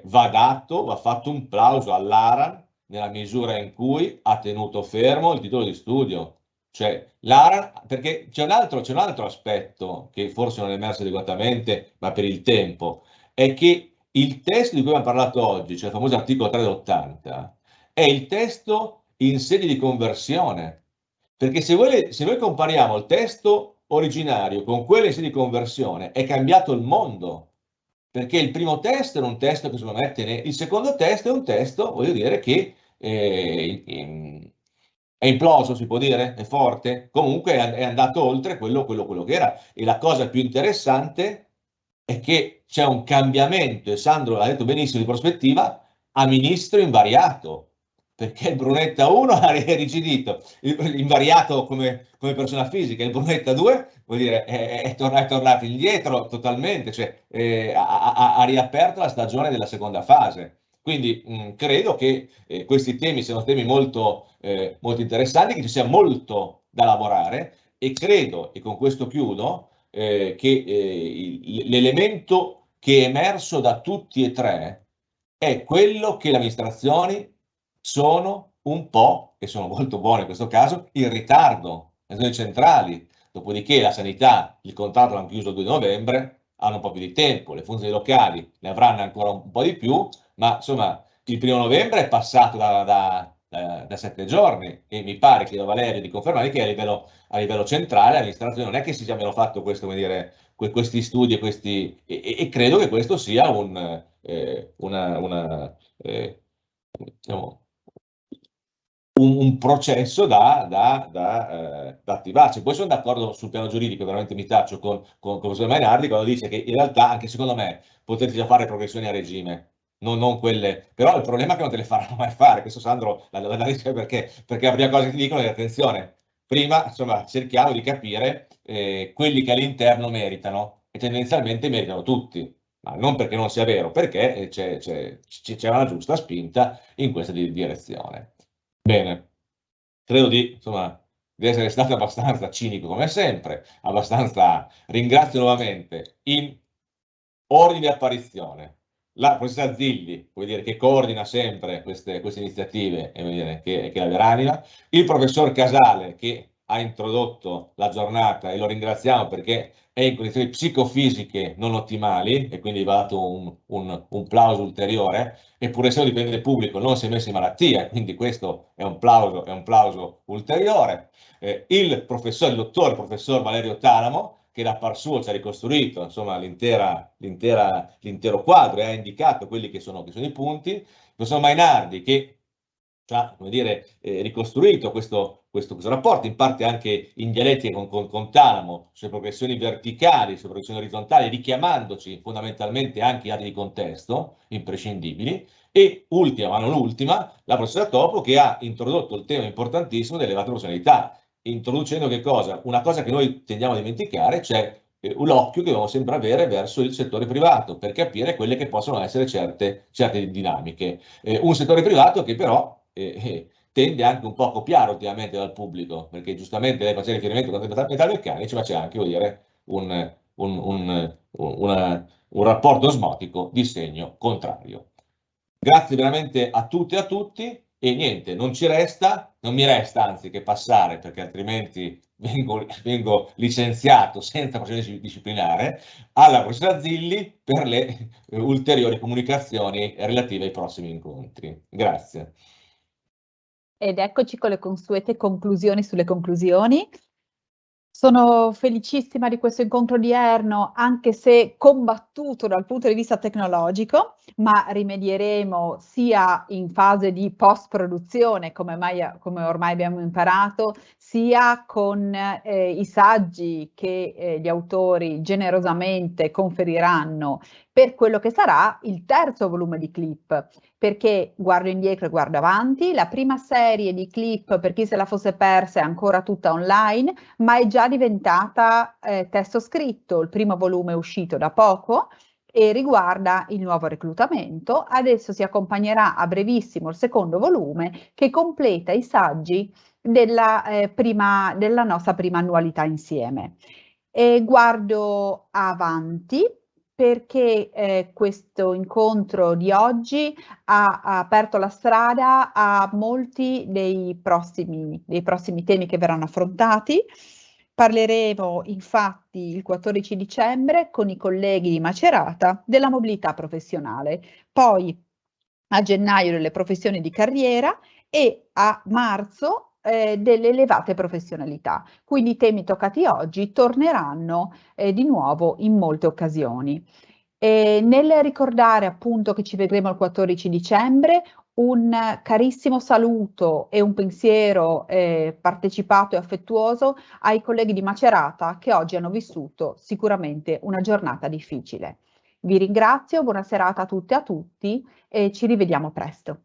va fatto un plauso all'ARAN nella misura in cui ha tenuto fermo il titolo di studio. Cioè l'ARAN, perché c'è un altro aspetto che forse non è emerso adeguatamente, ma per il tempo, è che il testo di cui abbiamo parlato oggi, cioè il famoso articolo 380, è il testo in sede di conversione. Perché se noi compariamo il testo originario con quello in sede di conversione, è cambiato il mondo. Perché il primo testo era un testo che secondo me il secondo testo è un testo, voglio dire, che è imploso, si può dire, è forte, comunque è andato oltre quello che era. E la cosa più interessante è che c'è un cambiamento, e Sandro l'ha detto benissimo, di prospettiva, a ministro invariato, perché il Brunetta 1 ha irrigidito, invariato come persona fisica, il Brunetta 2 vuol dire è tornato indietro totalmente, cioè ha riaperto la stagione della seconda fase. Quindi credo che questi temi siano temi molto interessanti, che ci sia molto da lavorare, e credo, e con questo chiudo, che l'elemento che è emerso da tutti e tre è quello che le amministrazioni sono un po', e sono molto buone in questo caso, in ritardo, le zone centrali. Dopodiché la sanità, il contratto l'hanno chiuso il 2 novembre, hanno un po' più di tempo, le funzioni locali ne avranno ancora un po' di più, ma insomma il 1 novembre è passato da 7 giorni, e mi pare, chiedo a Valerio di confermare, che a livello centrale l'amministrazione non è che si abbiano fatto questo, come dire, questi studi e credo che questo sia diciamo, un processo da attivarsi. Poi sono d'accordo sul piano giuridico, veramente mi taccio con il professor Mainardi quando dice che in realtà anche secondo me potrete già fare progressioni a regime, non quelle, però il problema è che non te le faranno mai fare. Questo Sandro la dice perché la prima cosa che ti dicono è attenzione, prima insomma cerchiamo di capire quelli che all'interno meritano, e tendenzialmente meritano tutti, ma non perché non sia vero, perché c'è una giusta spinta in questa direzione. Bene, credo di essere stato abbastanza cinico come sempre, ringrazio nuovamente in ordine di apparizione la professoressa Zilli, vuol dire, che coordina sempre queste iniziative, e vuol dire che la veranima, il professor Casale, che ha introdotto la giornata, e lo ringraziamo perché è in condizioni psicofisiche non ottimali, e quindi va dato un plauso ulteriore, e pur essendo dipendente pubblico non si è messo in malattia, quindi questo è un plauso ulteriore. Il dottor professor Valerio Talamo, che da par suo ci ha ricostruito insomma l'intero quadro e ha indicato quelli che sono i punti. Il professor Mainardi, che ha, come dire, ricostruito questo rapporto, in parte anche in dialettica con Talamo, sulle progressioni verticali, sulle progressioni orizzontali, richiamandoci fondamentalmente anche i dati di contesto imprescindibili. E ultima, ma non ultima, la professoressa Topo, che ha introdotto il tema importantissimo dell'elevata professionalità, introducendo che cosa? Una cosa che noi tendiamo a dimenticare, cioè l'occhio che dobbiamo sempre avere verso il settore privato per capire quelle che possono essere certe dinamiche. Un settore privato che però tende anche un po' a copiare ultimamente dal pubblico, perché giustamente lei faceva riferimento ai metalmeccanici, ma c'è anche, vuol dire, un rapporto osmotico di segno contrario. Grazie veramente a tutte e a tutti, e niente, non mi resta anzi che passare, perché altrimenti vengo licenziato senza procedere disciplinare, alla professoressa Zilli per le ulteriori comunicazioni relative ai prossimi incontri. Grazie. Ed eccoci con le consuete conclusioni sulle conclusioni. Sono felicissima di questo incontro odierno, anche se combattuto dal punto di vista tecnologico. ma rimedieremo sia in fase di post-produzione, come ormai abbiamo imparato, sia con i saggi che gli autori generosamente conferiranno per quello che sarà il terzo volume di Clip, perché guardo indietro e guardo avanti, la prima serie di Clip, per chi se la fosse persa, è ancora tutta online, ma è già diventata testo scritto. Il primo volume è uscito da poco e riguarda il nuovo reclutamento. Adesso si accompagnerà a brevissimo il secondo volume che completa i saggi della nostra prima annualità insieme. Guardo avanti perché questo incontro di oggi ha aperto la strada a molti dei prossimi temi che verranno affrontati. Parleremo infatti il 14 dicembre con i colleghi di Macerata della mobilità professionale, poi a gennaio delle professioni di carriera e a marzo delle elevate professionalità. Quindi i temi toccati oggi torneranno di nuovo in molte occasioni. Nel ricordare appunto che ci vedremo il 14 dicembre, un carissimo saluto e un pensiero partecipato e affettuoso ai colleghi di Macerata che oggi hanno vissuto sicuramente una giornata difficile. Vi ringrazio, buona serata a tutte e a tutti e ci rivediamo presto.